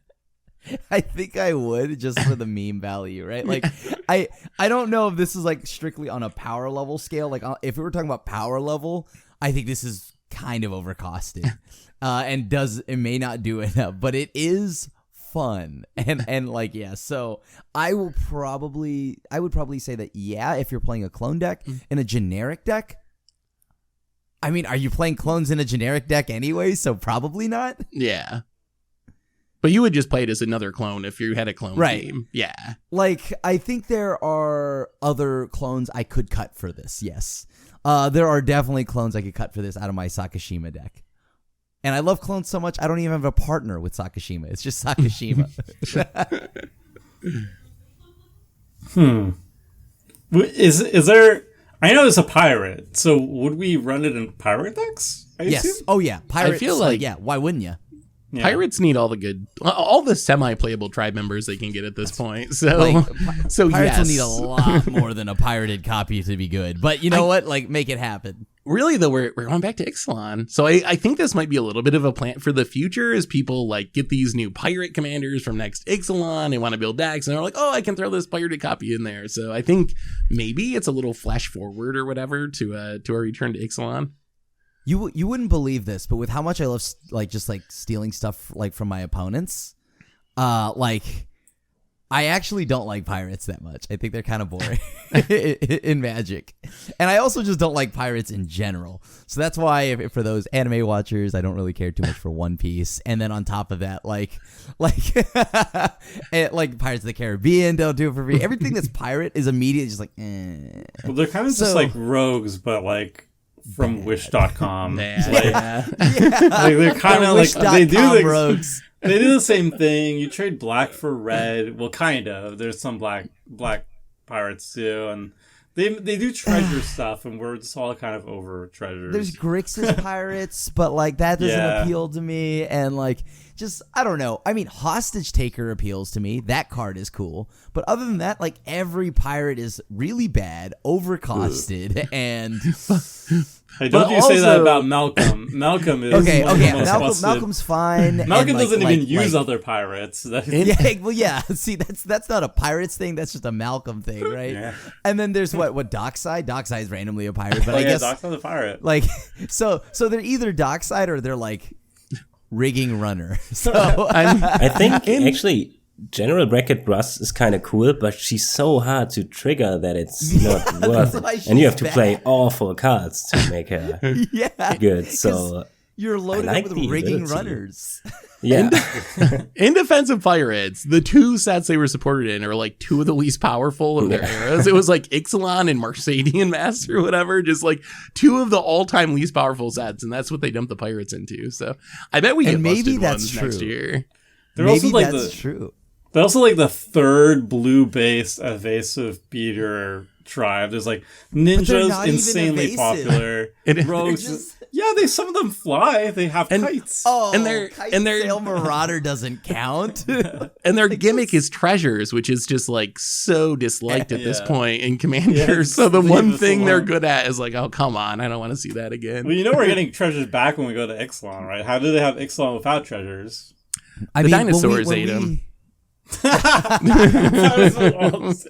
Speaker 4: I think I would, just for the meme value, right? Like, I don't know if this is like strictly on a power level scale. Like, if we were talking about power level, I think this is kind of overcosted, and it may not do enough, but it is fun and like so I would probably say that if you're playing a clone deck in a generic deck. I mean, are you playing clones in a generic deck anyway? So probably not.
Speaker 2: Yeah. But you would just play it as another clone if you had a clone team. Yeah.
Speaker 4: Like, I think there are other clones I could cut for this, yes. There are definitely clones I could cut for this out of my Sakashima deck. And I love clones so much, I don't even have a partner with Sakashima. It's just Sakashima.
Speaker 1: Is there... I know it's a pirate, so would we run it in pirate decks?
Speaker 4: Yes.
Speaker 1: Assume?
Speaker 4: Oh, yeah. Pirates,
Speaker 2: I feel like...
Speaker 4: why wouldn't you?
Speaker 1: Yeah.
Speaker 2: Pirates need all the semi-playable tribe members they can get at this point. So,
Speaker 4: pirates will need a lot more than a pirated copy to be good. But you know what? Like, make it happen.
Speaker 2: Really, though, we're going back to Ixalan. So I think this might be a little bit of a plan for the future as people like get these new pirate commanders from next Ixalan. They want to build decks and they're like, oh, I can throw this pirated copy in there. So I think maybe it's a little flash forward or whatever to a return to Ixalan.
Speaker 4: You wouldn't believe this, but with how much I love just stealing stuff like from my opponents, I actually don't like pirates that much. I think they're kind of boring in Magic, and I also just don't like pirates in general. So that's why, if for those anime watchers, I don't really care too much for One Piece. And then on top of that, like Pirates of the Caribbean don't do it for me. Everything that's pirate is immediately just like.
Speaker 1: Well, they're kind of just like rogues, but like. From Wish.com. They're kind of like they do
Speaker 4: rogues.
Speaker 1: They do the same thing. You trade black for red. Well, kind of. There's some black pirates too, and they do treasure stuff, and we're just all kind of over treasures.
Speaker 4: There's Grixis pirates, but like that doesn't appeal to me, and like just I don't know. I mean, Hostage Taker appeals to me. That card is cool, but other than that, like every pirate is really bad, overcosted, and.
Speaker 1: Hey, don't you say that about Malcolm. Malcolm is
Speaker 4: okay. Malcolm's fine.
Speaker 1: Malcolm doesn't even use other pirates.
Speaker 4: See, that's not a pirates thing. That's just a Malcolm thing, right? Yeah. And then there's what Dockside. Dockside is randomly a pirate, but I guess
Speaker 1: Dockside's a pirate.
Speaker 4: Like, so they're either Dockside or they're like rigging runner. So
Speaker 3: I think actually. General Bracket Russ is kind of cool, but she's so hard to trigger that it's not worth it. And you have to play awful cards to make her good. So
Speaker 4: you're loaded up with rigging runners.
Speaker 3: Yeah.
Speaker 2: In defense of pirates, the two sets they were supported in are like two of the least powerful of their eras. It was like Ixalan and Marcadian Master or whatever, just like two of the all-time least powerful sets, and that's what they dumped the pirates into. So I bet we get
Speaker 4: maybe
Speaker 2: busted
Speaker 4: that's
Speaker 2: ones
Speaker 4: true.
Speaker 2: next year.
Speaker 1: They're
Speaker 4: Maybe
Speaker 1: also like
Speaker 4: that's true.
Speaker 1: They're also like the third blue-based evasive beater tribe. There's like ninjas,
Speaker 4: not even
Speaker 1: insanely
Speaker 4: evasive.
Speaker 1: popular. Rogues, some of them fly. They have kites.
Speaker 4: Oh,
Speaker 2: And their-
Speaker 4: Kite
Speaker 2: and their-
Speaker 4: Sail Marauder doesn't count.
Speaker 2: And their gimmick is treasures, which is just like so disliked at this
Speaker 1: Yeah.
Speaker 2: point in Commander.
Speaker 1: Yeah,
Speaker 2: so the
Speaker 1: leave
Speaker 2: one
Speaker 1: us
Speaker 2: thing they're
Speaker 1: alone.
Speaker 2: good at is like, oh, come on, I don't want to see that again.
Speaker 1: Well, you know we're getting treasures back when we go to Ixalan, right? How do they have Ixalan without treasures?
Speaker 4: I
Speaker 2: The
Speaker 4: mean,
Speaker 2: dinosaurs
Speaker 4: when
Speaker 2: ate him.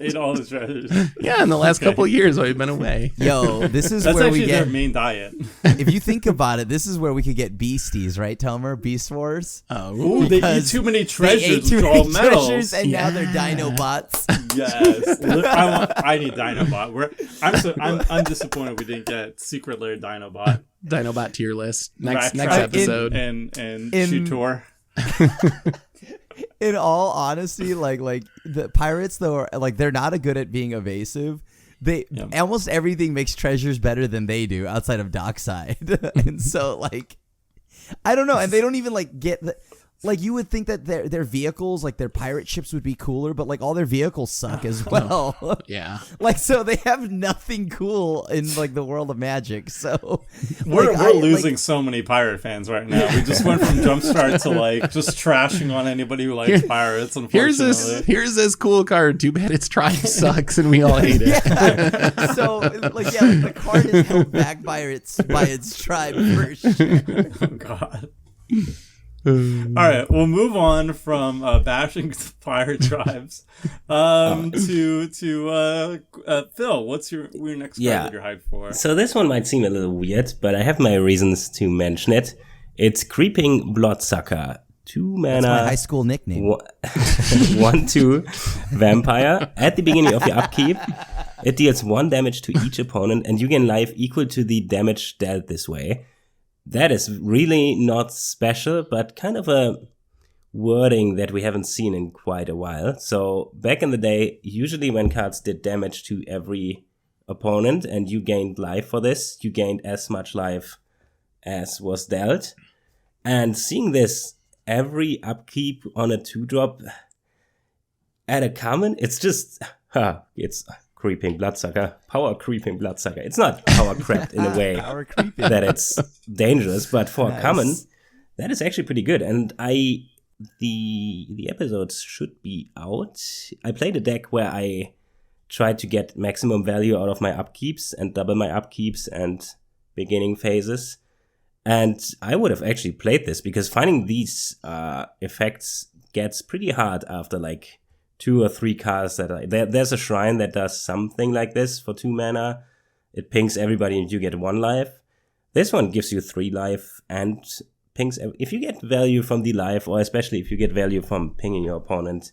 Speaker 1: Ate all the treasures.
Speaker 2: Yeah, in the last couple of years I've been away.
Speaker 4: Yo, this is
Speaker 1: That's
Speaker 4: where
Speaker 1: actually
Speaker 4: we
Speaker 1: their
Speaker 4: get.
Speaker 1: main diet.
Speaker 4: If you think about it, this is where we could get beasties, right, Telmer? Beast Wars.
Speaker 1: Ooh, they eat
Speaker 4: Because
Speaker 1: too many
Speaker 4: They
Speaker 1: treasures,
Speaker 4: ate too
Speaker 1: which are
Speaker 4: many
Speaker 1: all metals.
Speaker 4: treasures, and now they're dino bots.
Speaker 1: Yes, I need Dinobot. I'm disappointed we didn't get Secret Lair Dinobot.
Speaker 2: Dinobot tier list. Next
Speaker 1: Rat
Speaker 2: episode.
Speaker 1: and
Speaker 4: in-
Speaker 1: Shutor.
Speaker 4: In all honesty, like the pirates though, are, like they're not good at being evasive. They almost everything makes treasures better than they do outside of Dockside, and so like I don't know, and they don't even like get the. Like you would think that their vehicles, like their pirate ships, would be cooler, but like all their vehicles suck as well.
Speaker 2: Yeah.
Speaker 4: Like so, they have nothing cool in like the world of Magic. So
Speaker 1: We're
Speaker 4: like,
Speaker 1: losing so many pirate fans right now. We just went from Jumpstart to like just trashing on anybody who likes pirates. Unfortunately,
Speaker 2: Here's this cool card. Too bad its tribe sucks and we all hate it.
Speaker 4: Yeah. So like the card is held back by its tribe for sure.
Speaker 1: Oh God. All right, we'll move on from bashing pirate tribes to Phil. What's your next card that you're hyped for?
Speaker 3: So this one might seem a little weird, but I have my reasons to mention it. It's Creeping Bloodsucker. 2 mana.
Speaker 4: That's my high school nickname.
Speaker 3: 1/2 vampire. At the beginning of your upkeep, it deals 1 damage to each opponent, and you gain life equal to the damage dealt this way. That is really not special, but kind of a wording that we haven't seen in quite a while. So back in the day, usually when cards did damage to every opponent and you gained life for this, you gained as much life as was dealt. And seeing this every upkeep on a 2-drop at a common, it's just, it's Creeping Bloodsucker, power Creeping Bloodsucker. It's not power crept in a way that it's dangerous, but for a common, that is actually pretty good. And the episodes should be out. I played a deck where I tried to get maximum value out of my upkeeps and double my upkeeps and beginning phases. And I would have actually played this because finding these effects gets pretty hard after like 2 or 3 cards that there's a shrine that does something like this for 2 mana. It pings everybody and you get 1 life. This one gives you 3 life and pings. If you get value from the life, or especially if you get value from pinging your opponent,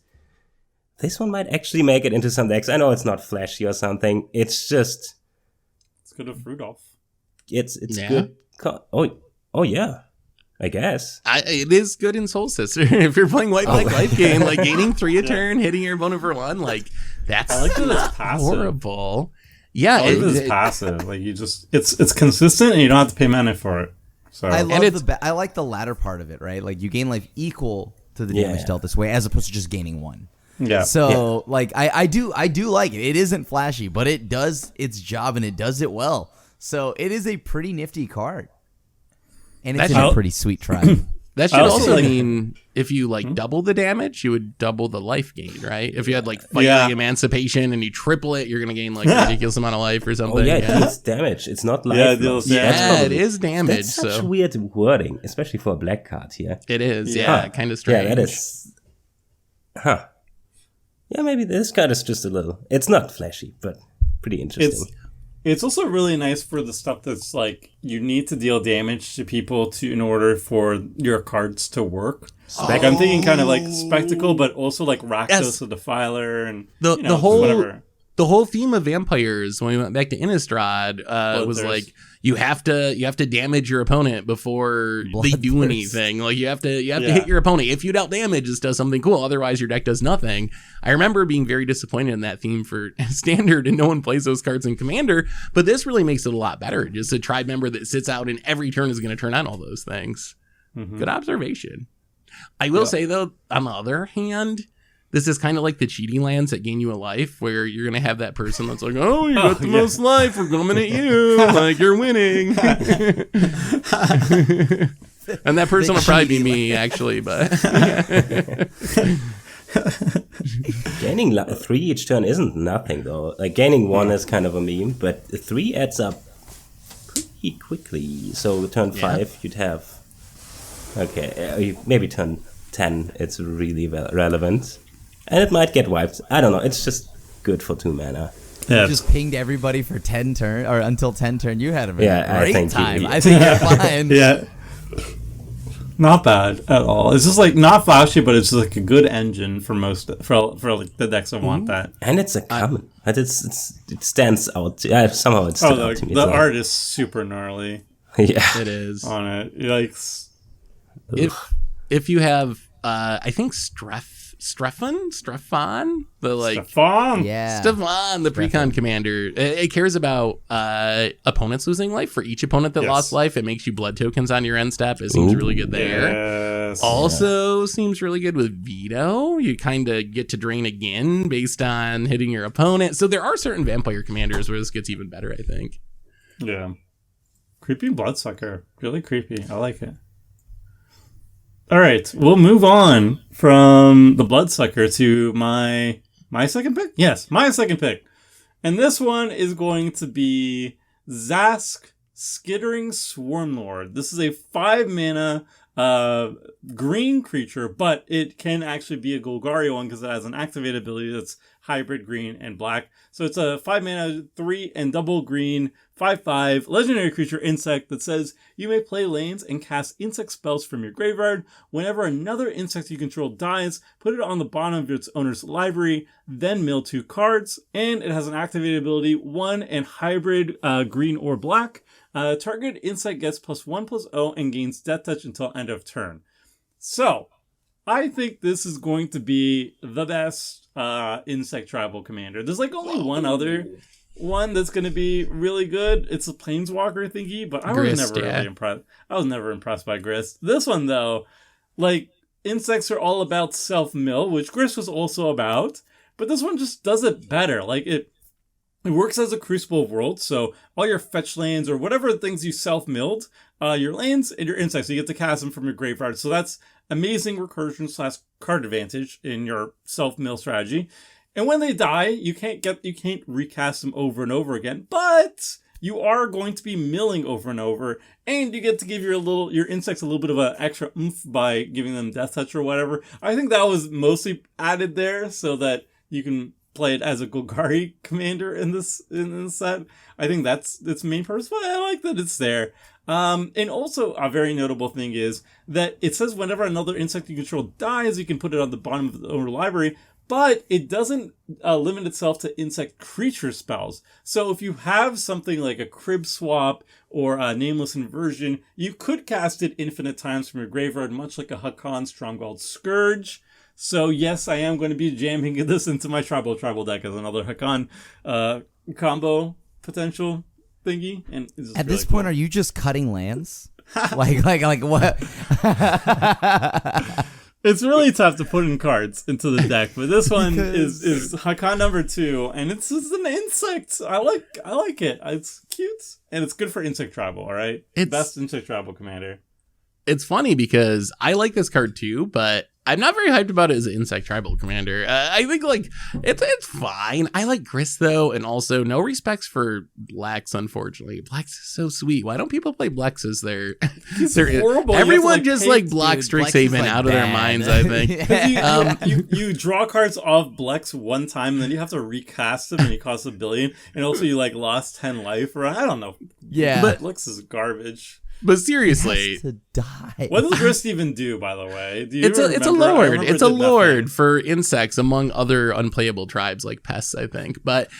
Speaker 3: this one might actually make it into some decks. I know it's not flashy or something. It's just...
Speaker 1: It's good of Rodolph.
Speaker 3: It's good. Oh yeah. I guess.
Speaker 2: It is good in Soul Sister. If you're playing white black life game, like gaining 3 a turn, hitting your opponent for 1, like that's
Speaker 1: I like that it's passive.
Speaker 2: horrible. Yeah,
Speaker 1: I like that it's passive. Like you just, it's consistent and you don't have to pay mana for it. So
Speaker 4: I like the latter part of it, right? Like you gain life equal to the damage dealt this way, as opposed to just gaining 1.
Speaker 1: yeah.
Speaker 4: So like I do like it. It isn't flashy, but it does its job and it does it well. So it is a pretty nifty card. And it's in a pretty sweet tribe.
Speaker 2: That should
Speaker 1: also
Speaker 2: also
Speaker 1: like-
Speaker 2: mean if you like double the damage, you would double the life gain, right? If you had like Fighting Emancipation and you triple it, you're gonna gain like a ridiculous amount of life or something.
Speaker 3: Oh yeah, it deals damage. It's not life.
Speaker 1: Yeah, it deals damage.
Speaker 2: Yeah, it is damage.
Speaker 3: That's such
Speaker 2: So
Speaker 3: weird wording, especially for a black card here.
Speaker 2: it is.
Speaker 1: Yeah.
Speaker 2: Yeah, kind of strange.
Speaker 3: Yeah, that is. Huh. Yeah, maybe this card is just a little. It's not flashy, but pretty interesting.
Speaker 1: It's also really nice for the stuff that's like you need to deal damage to people in order for your cards to work. Like I'm thinking kind of like Spectacle, but also like Rakdos the Defiler and
Speaker 2: The whole
Speaker 1: whatever.
Speaker 2: the whole theme of vampires when we went back to Innistrad was like you have to damage your opponent before they do anything. Like you have to hit your opponent. If you dealt damage, this does something cool. Otherwise, your deck does nothing. I remember being very disappointed in that theme for Standard, and no one plays those cards in Commander. But this really makes it a lot better. Just a tribe member that sits out and every turn is going to turn on all those things. Good observation. I will say though, on the other hand, this is kind of like the cheating lands that gain you a life, where you're going to have that person that's like, oh, you got the most life, we're coming at you, like you're winning. And that person will probably be me, actually, but...
Speaker 3: Gaining 3 each turn isn't nothing, though. Like, gaining 1 is kind of a meme, but 3 adds up pretty quickly. So turn 5, you'd have... Okay, maybe turn 10, it's really relevant. And it might get wiped. I don't know. It's just good for 2 mana.
Speaker 4: Yeah. You just pinged everybody for 10 turn or until 10 turn. You had a great time.
Speaker 3: I
Speaker 4: think you're fine.
Speaker 1: Yeah. Not bad at all. It's just like not flashy, but it's just like a good engine for most for like the decks that want that.
Speaker 3: And it's a common. It stands out. Somehow it stood out to me.
Speaker 1: The art is super gnarly.
Speaker 3: Yeah,
Speaker 2: it is
Speaker 1: on it. Like
Speaker 2: if you have I think Stefan, the like
Speaker 1: Stefan,
Speaker 2: the precon commander. It cares about opponents losing life. For each opponent that lost life, it makes you blood tokens on your end step. It seems really good there. Also seems really good with veto. You kind of get to drain again based on hitting your opponent. So there are certain vampire commanders where this gets even better, I think.
Speaker 1: Yeah, creepy Bloodsucker, really creepy. I like it. All right, we'll move on from the Bloodsucker to my second pick? Yes, my second pick. And this one is going to be Zask, Skittering Swarmlord. This is a 5-mana green creature, but it can actually be a Golgari one because it has an activated ability that's hybrid green and black. So it's a 5-mana, 3 and double green, 5/5 legendary creature insect that says you may play lands and cast insect spells from your graveyard. Whenever another insect you control dies, put it on the bottom of its owner's library, then mill 2 cards. And it has an activated ability 1 and hybrid green or black. Target insect gets +1/+0 and gains Death Touch until end of turn. So I think this is going to be the best insect tribal commander. There's like only one other one that's going to be really good. It's a Planeswalker thingy, but I was never really impressed. I was never impressed by Grist. This one though, like insects are all about self-mill, which Grist was also about, but this one just does it better. Like it works as a Crucible of Worlds, so all your fetch lands or whatever things you self-milled, your lands and your insects, you get to cast them from your graveyard. So that's amazing recursion / card advantage in your self-mill strategy. And when they die, you can't recast them over and over again, but you are going to be milling over and over, and you get to give your insects a little bit of an extra oomph by giving them Death Touch or whatever. I think that was mostly added there so that you can play it as a Golgari commander in this set. I think that's its main purpose, but I like that it's there. And also a very notable thing is that it says whenever another insect you control dies, you can put it on the bottom of the owner library, but it doesn't limit itself to insect creature spells. So if you have something like a Crib Swap or a Nameless Inversion, you could cast it infinite times from your graveyard, much like a Hakan Stronghold Scourge. So yes, I am going to be jamming this into my tribal deck as another Hakan combo potential thingy. And
Speaker 4: at this point, are you just cutting lands? like what?
Speaker 1: It's really tough to put in cards into the deck, but this one is Hakan number 2, and it's just an insect. I like it. It's cute, and it's good for insect tribal. All right, it's best insect tribal commander.
Speaker 2: It's funny because I like this card too, but I'm not very hyped about it as an insect tribal commander. I think like it's fine. I like Grist though, and also no respects for Blacks. Unfortunately, Blacks is so sweet. Why don't people play Blacks as their?
Speaker 1: Horrible.
Speaker 2: Everyone just like blocks Strixhaven out of their minds. I think.
Speaker 1: You draw cards off Blex one time, and then you have to recast them, and it costs $1 billion. And also, you like lost 10 life, or I don't know.
Speaker 4: Yeah,
Speaker 1: but Blex is garbage.
Speaker 2: But seriously,
Speaker 4: Has to die.
Speaker 1: What does Grist even do, by the way? Do you
Speaker 2: it's a
Speaker 1: remember?
Speaker 2: lord. It's a
Speaker 1: it did
Speaker 2: lord
Speaker 1: nothing.
Speaker 2: for insects, among other unplayable tribes like pests, I think. But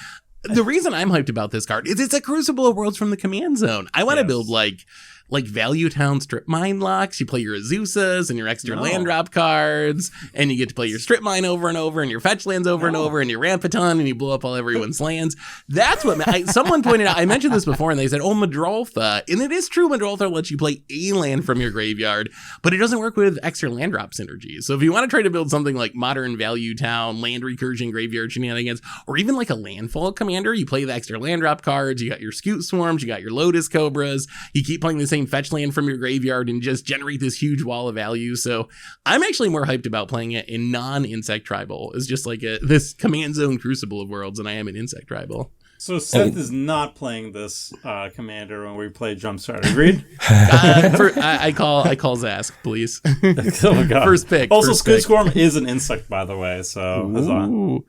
Speaker 2: the reason I'm hyped about this card is it's a Crucible of Worlds from the command zone. I want to build like Value Town strip mine locks. You play your Azusas and your extra land drop cards, and you get to play your strip mine over and over, and your fetch lands over and over, and your ramp a ton, and you blow up all everyone's lands. That's what someone pointed out. I mentioned this before, and they said, "Oh, Madroltha," and it is true. Madroltha lets you play a land from your graveyard, but it doesn't work with extra land drop synergies. So if you want to try to build something like Modern Value Town, land recursion, graveyard shenanigans, or even like a landfall commander, you play the extra land drop cards. You got your Scoot Swarms, you got your Lotus Cobras. You keep playing the same fetch land from your graveyard and just generate this huge wall of value. So I'm actually more hyped about playing it in non-insect tribal. It's just like this command zone Crucible of Worlds than I am in insect tribal.
Speaker 1: So Seth is not playing this commander when we play Jumpstart. Agreed?
Speaker 2: I call Zask, please.
Speaker 1: Oh my god!
Speaker 2: First pick.
Speaker 1: Also,
Speaker 2: first
Speaker 1: Scoot
Speaker 2: pick.
Speaker 1: Swarm is an insect, by the way. So huzzah.
Speaker 2: Ooh.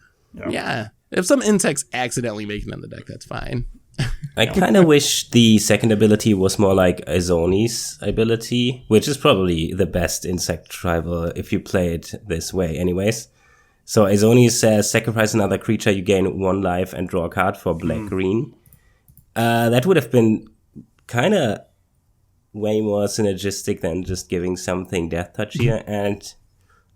Speaker 2: Yeah. If some insects accidentally make it on the deck, that's fine.
Speaker 3: I kind of wish the second ability was more like Izoni's ability, which is probably the best insect tribal if you play it this way anyways. So Izoni says, sacrifice another creature, you gain 1 life and draw a card for black-green. That would have been kind of way more synergistic than just giving something death touch here. And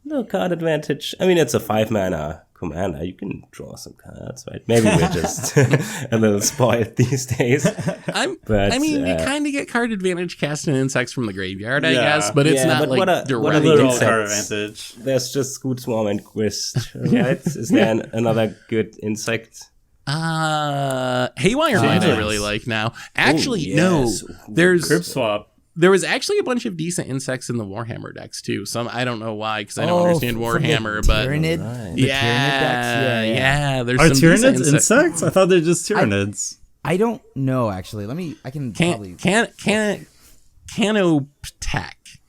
Speaker 3: no card advantage. I mean, it's a 5-mana commander. You can draw some cards, right? Maybe we're just a little spoiled these days.
Speaker 2: You kind of get card advantage casting insects from the graveyard, I guess, but it's not
Speaker 3: but
Speaker 2: like
Speaker 3: what are
Speaker 2: direct.
Speaker 3: the
Speaker 1: Literal
Speaker 3: insects?
Speaker 1: card advantage.
Speaker 3: There's just Scoot Swarm and Grist, right? Is there another good insect?
Speaker 2: Haywire Mine I really like now. Actually,
Speaker 3: Ooh, yes.
Speaker 2: no. There's
Speaker 1: Crib swap.
Speaker 2: There was actually a bunch of decent insects in the Warhammer decks too. Some I don't know why because I don't understand Warhammer, but
Speaker 4: Tyrannid,
Speaker 2: yeah. There's
Speaker 1: Are
Speaker 2: some decent
Speaker 1: Tyranids insects? I thought they're just Tyranids.
Speaker 4: I don't know actually. I can probably
Speaker 2: Canoptech.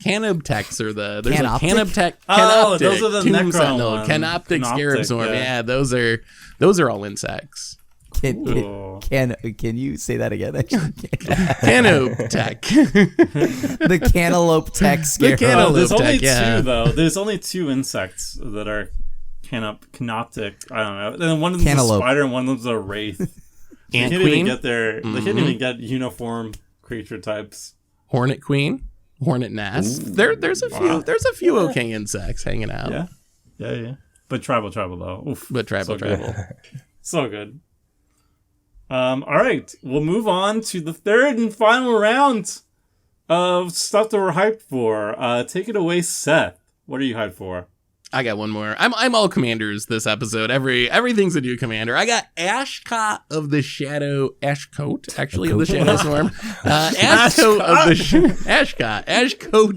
Speaker 2: Canoptex are the there's
Speaker 4: Canoptic?
Speaker 2: a Canoptech.
Speaker 1: Oh,
Speaker 2: Canoptic,
Speaker 1: those are the
Speaker 2: Tomb
Speaker 1: Necron
Speaker 2: Sentinel,
Speaker 1: ones.
Speaker 2: Canoptic Scarab
Speaker 1: Canoptic,
Speaker 2: Swarm.
Speaker 1: yeah.
Speaker 2: Yeah, those are all insects.
Speaker 1: Ooh.
Speaker 4: Can you say that again? Actually,
Speaker 2: Canoptech.
Speaker 4: the cantaloupe tech scare.
Speaker 2: cantaloupe.
Speaker 1: There's only
Speaker 2: yeah.
Speaker 1: two though. There's only 2 insects that are canoptic. I don't know. And then one of them's
Speaker 4: Cantaloupe.
Speaker 1: a spider and one of them's a wraith. They
Speaker 2: Ant
Speaker 1: can't
Speaker 2: Queen.
Speaker 1: even get their. They can't even get uniform creature types.
Speaker 2: Hornet Queen, Hornet Nest. There's a few okay insects hanging out.
Speaker 1: Yeah. But tribal though. Oof.
Speaker 2: But tribal.
Speaker 1: So good. All right, we'll move on to the third and final round of stuff that we're hyped for. Take it away, Seth. What are you hyped for?
Speaker 2: I got one more. I'm all commanders this episode. Everything's a new commander. I got Ashcot of the Shadow. Ashcot, actually, of the Shadow Swarm. Ashcot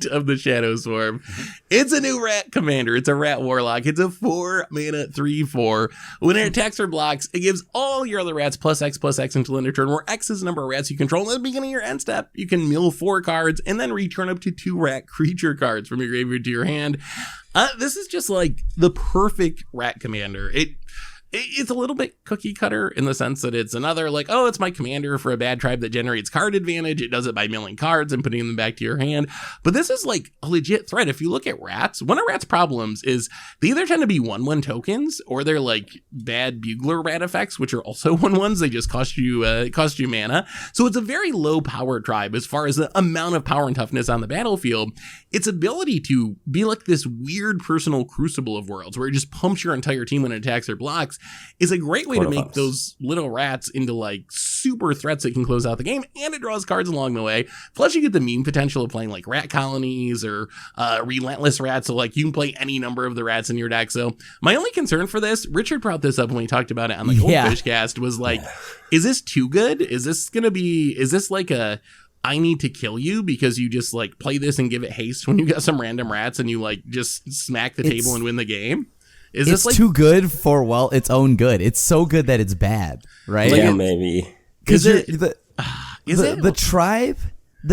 Speaker 2: of the Shadow Swarm. It's a new rat commander. It's a rat warlock. It's a 4-mana 3/4. When it attacks or blocks, it gives all your other rats +X until end of turn, where X is the number of rats you control. At the beginning of your end step, you can mill 4 cards and then return up to 2 rat creature cards from your graveyard to your hand. This is just like the perfect rat commander. It's a little bit cookie cutter in the sense that it's another like, oh, it's my commander for a bad tribe that generates card advantage. It does it by milling cards and putting them back to your hand. But this is like a legit threat. If you look at rats, one of rats' problems is they either tend to be 1/1 tokens or they're like bad bugler rat effects, which are also 1/1s. They just cost you mana. So it's a very low power tribe as far as the amount of power and toughness on the battlefield. Its ability to be like this weird personal Crucible of Worlds where it just pumps your entire team when it attacks or blocks is a great way to make those little rats into like super threats that can close out the game, and it draws cards along the way. Plus you get the meme potential of playing like rat colonies or relentless rats, so like you can play any number of the rats in your deck. So my only concern for this, Richard brought this up when we talked about it on the Goldfish cast, was like, is this too good? Is this like a I need to kill you because you just like play this and give it haste when you got some random rats and you like just smack the table and win the game? Is
Speaker 4: it's
Speaker 2: this like
Speaker 4: too good for its own good? It's so good that it's bad, right?
Speaker 3: Yeah, maybe.
Speaker 4: Because
Speaker 2: the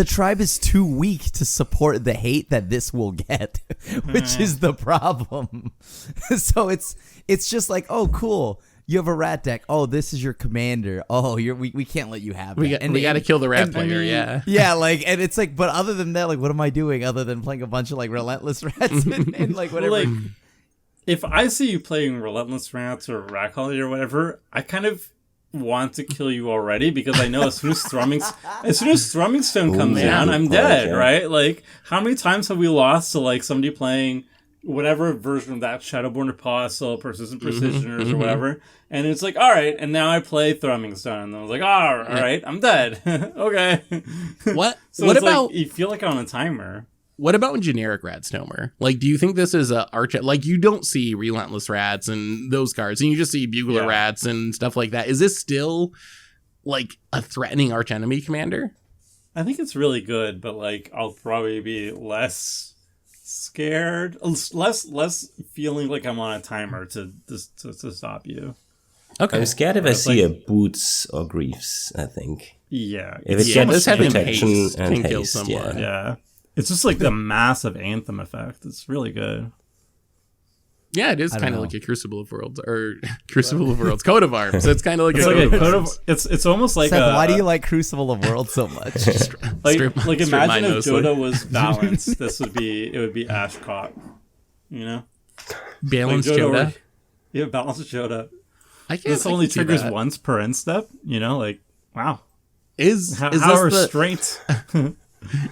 Speaker 4: tribe is too weak to support the hate that this will get, which is the problem. So it's just like, oh, cool. you have a rat deck. Oh, this is your commander. Oh, we can't let you have that.
Speaker 2: We got to kill the rat player. Yeah.
Speaker 4: Yeah, like, and it's like, but other than that, like, what am I doing other than playing a bunch of like relentless rats and like whatever?
Speaker 1: Like, if I see you playing relentless rats or rat colony or whatever, I kind of want to kill you already because I know as soon as Thrumming Stone comes down, I'm dead, right? Like, how many times have we lost to like somebody playing whatever version of that, Shadowborn Apostle, Persistent Precisioners, or whatever, and it's like, all right, and now I play Thrumming Stone, and I was like, all right, I'm dead. Okay.
Speaker 2: What?
Speaker 1: So
Speaker 2: What
Speaker 1: it's
Speaker 2: about?
Speaker 1: like, you feel like on a timer.
Speaker 2: What about generic rats, Tomer? Like, do you think this is a arch? Like, you don't see relentless rats and those cards, and you just see bugler rats and stuff like that. Is this still like a threatening arch enemy commander?
Speaker 1: I think it's really good, but like I'll probably be less scared, less feeling like I'm on a timer to stop you.
Speaker 2: Okay.
Speaker 3: I'm scared if I see a Boots or Griefs, I think.
Speaker 1: Yeah.
Speaker 3: If it
Speaker 2: this
Speaker 3: gets
Speaker 2: having
Speaker 3: protection
Speaker 2: haste
Speaker 3: and
Speaker 2: can kill
Speaker 3: haste,
Speaker 2: someone.
Speaker 1: Yeah. It's just like the massive Anthem effect. It's really good.
Speaker 2: Yeah, it is
Speaker 4: I don't
Speaker 2: kind of
Speaker 4: know.
Speaker 2: like a Crucible of Worlds, or Crucible of Worlds, Coat of Arms. It's kind of like
Speaker 1: It's
Speaker 2: a
Speaker 1: like
Speaker 2: Coat
Speaker 1: a
Speaker 2: of
Speaker 1: coat of,
Speaker 2: Arms.
Speaker 1: it's almost like
Speaker 4: Seth,
Speaker 1: a,
Speaker 4: why do you like Crucible of Worlds so much?
Speaker 1: like
Speaker 2: strip
Speaker 1: imagine
Speaker 2: mine
Speaker 1: if
Speaker 2: mostly.
Speaker 1: Joda was balanced. It would be Ashcot. You know?
Speaker 2: Balanced
Speaker 1: Like
Speaker 2: Joda.
Speaker 1: Yeah, balanced Joda.
Speaker 2: I can't.
Speaker 1: This
Speaker 2: I
Speaker 1: only
Speaker 2: can see
Speaker 1: triggers
Speaker 2: that.
Speaker 1: once per end step, you know, like wow.
Speaker 2: Is
Speaker 1: How
Speaker 2: this
Speaker 1: restraint?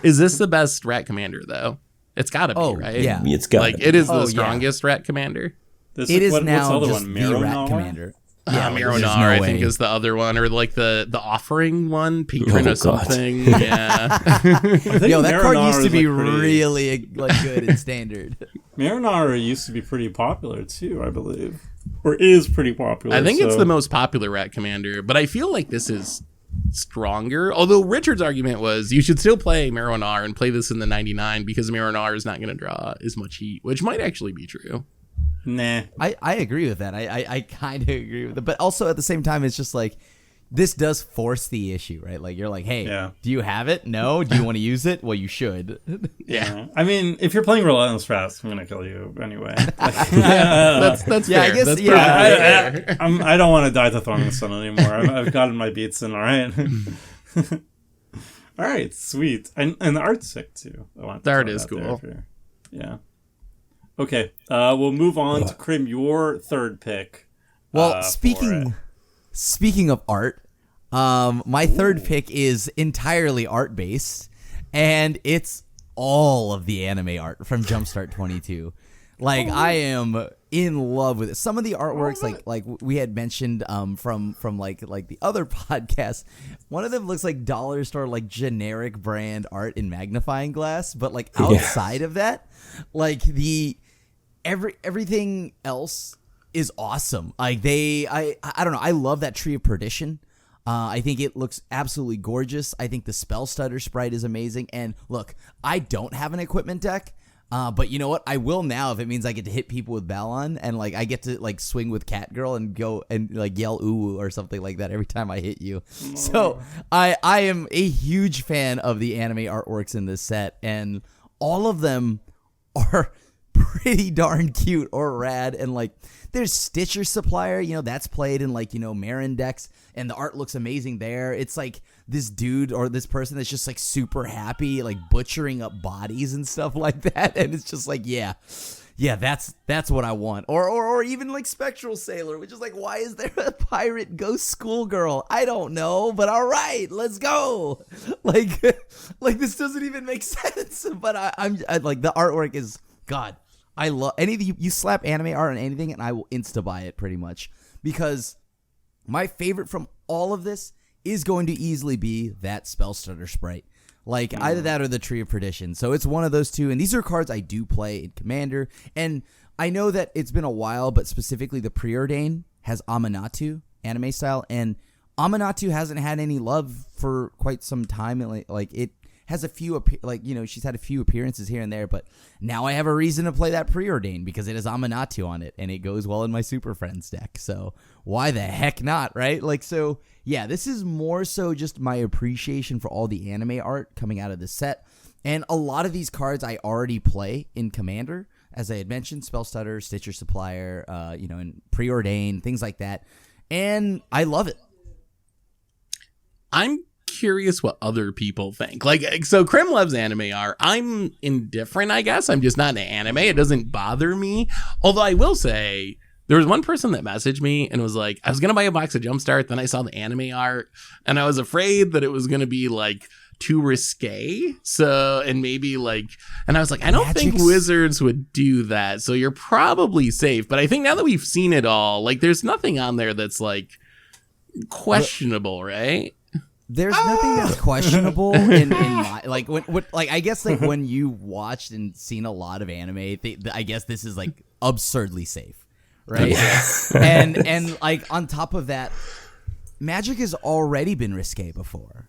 Speaker 2: is this the best rat commander though? It's got to be,
Speaker 4: Oh,
Speaker 2: right?
Speaker 4: yeah.
Speaker 3: It's got
Speaker 2: Like it is
Speaker 4: Oh,
Speaker 2: the
Speaker 4: yeah.
Speaker 2: strongest rat commander.
Speaker 4: It is
Speaker 1: what's the
Speaker 4: now
Speaker 1: other
Speaker 4: just
Speaker 1: one?
Speaker 4: the rat
Speaker 1: Mironar?
Speaker 4: commander.
Speaker 2: Mironar,
Speaker 4: there's
Speaker 2: I
Speaker 4: no
Speaker 2: think,
Speaker 4: way.
Speaker 2: is the other one, or like the offering one, patron
Speaker 3: Oh,
Speaker 2: or
Speaker 3: God.
Speaker 2: something. Yeah.
Speaker 1: I think
Speaker 4: Yo, that card
Speaker 1: Mironar
Speaker 4: used to
Speaker 1: is,
Speaker 4: be
Speaker 1: like, pretty-
Speaker 4: really like good in standard.
Speaker 1: Mironar used to be pretty popular too, I believe, or is pretty popular.
Speaker 2: I think it's
Speaker 1: so-
Speaker 2: the most popular rat commander, but I feel like this is stronger. Although Richard's argument was you should still play Mironar and play this in the 99 because Mironar is not going to draw as much heat, which might actually be true.
Speaker 1: Nah.
Speaker 4: I agree with that. I kind of agree with it. But also at the same time, it's just like, this does force the issue, right? Like, you're like, hey, do you have it? No? Do you want to use it? Well, you should.
Speaker 2: Yeah.
Speaker 1: I mean, if you're playing Relentless Rats, I'm gonna kill you anyway.
Speaker 2: That's
Speaker 4: Yeah, I
Speaker 2: fair.
Speaker 4: guess-
Speaker 2: That's
Speaker 4: yeah,
Speaker 2: perfectly fair.
Speaker 1: I don't want to die to Thorn Sun anymore. I've gotten my beats in. All right. All right, sweet. And the art's sick too. I want to
Speaker 2: The art
Speaker 1: throw
Speaker 2: is
Speaker 1: that there
Speaker 2: cool.
Speaker 1: for- yeah. Okay. We'll move on to Krim, your third pick.
Speaker 4: Well,
Speaker 1: for
Speaker 4: speaking of art, my third pick is entirely art based, and it's all of the anime art from Jumpstart 22. Like, I am in love with it. Some of the artworks, like we had mentioned from like the other podcast, one of them looks like dollar store, like generic brand art in magnifying glass, but like outside of that, like everything else is awesome. Like I don't know. I love that Tree of Perdition. I think it looks absolutely gorgeous. I think the Spell Stutter sprite is amazing. And look, I don't have an equipment deck, but you know what? I will now if it means I get to hit people with Balon and like I get to like swing with Catgirl and go and like yell ooh or something like that every time I hit you. So I am a huge fan of the anime artworks in this set, and all of them are pretty darn cute or rad. And like there's Stitcher Supplier, you know, that's played in like, you know, Marin decks, and the art looks amazing there. It's like this dude or this person that's just like super happy, like butchering up bodies and stuff like that, and it's just like, yeah, that's what I want. Or even like Spectral Sailor, which is like, why is there a pirate ghost schoolgirl? I don't know, but all right, let's go. Like this doesn't even make sense, but I'm like, the artwork is God. I love anything you slap anime art on anything, and I will insta buy it pretty much, because my favorite from all of this is going to easily be that Spell Stutter sprite. Like either that or the Tree of Perdition. So it's one of those two, and these are cards I do play in Commander. And I know that it's been a while, but specifically the Preordain has Amanatu anime style, and Amanatu hasn't had any love for quite some time. And like it has a few, like, you know, she's had a few appearances here and there, but now I have a reason to play that Preordain because it has Amanatu on it, and it goes well in my Super Friends deck. So why the heck not, right? Like, so yeah, this is more so just my appreciation for all the anime art coming out of this set. And a lot of these cards I already play in Commander. as I had mentioned, Spell Stutter, Stitcher Supplier, and Preordained, things like that. And I love it.
Speaker 2: I'm curious what other people think. Like, so Krim loves anime art. I'm indifferent, I guess. I'm just not into anime. It doesn't bother me. Although I will say, there was one person that messaged me and was like, I was going to buy a box of Jumpstart, then I saw the anime art, and I was afraid that it was going to be, like, too risque. So, and maybe, like, and I was like, I don't think Wizards would do that, so you're probably safe. But I think now that we've seen it all, like, there's nothing on there that's, like, questionable, right?
Speaker 4: There's nothing that's questionable in my like I guess like when you watched and seen a lot of anime, I guess this is like absurdly safe, right? Yeah. and like on top of that, Magic has already been risque before.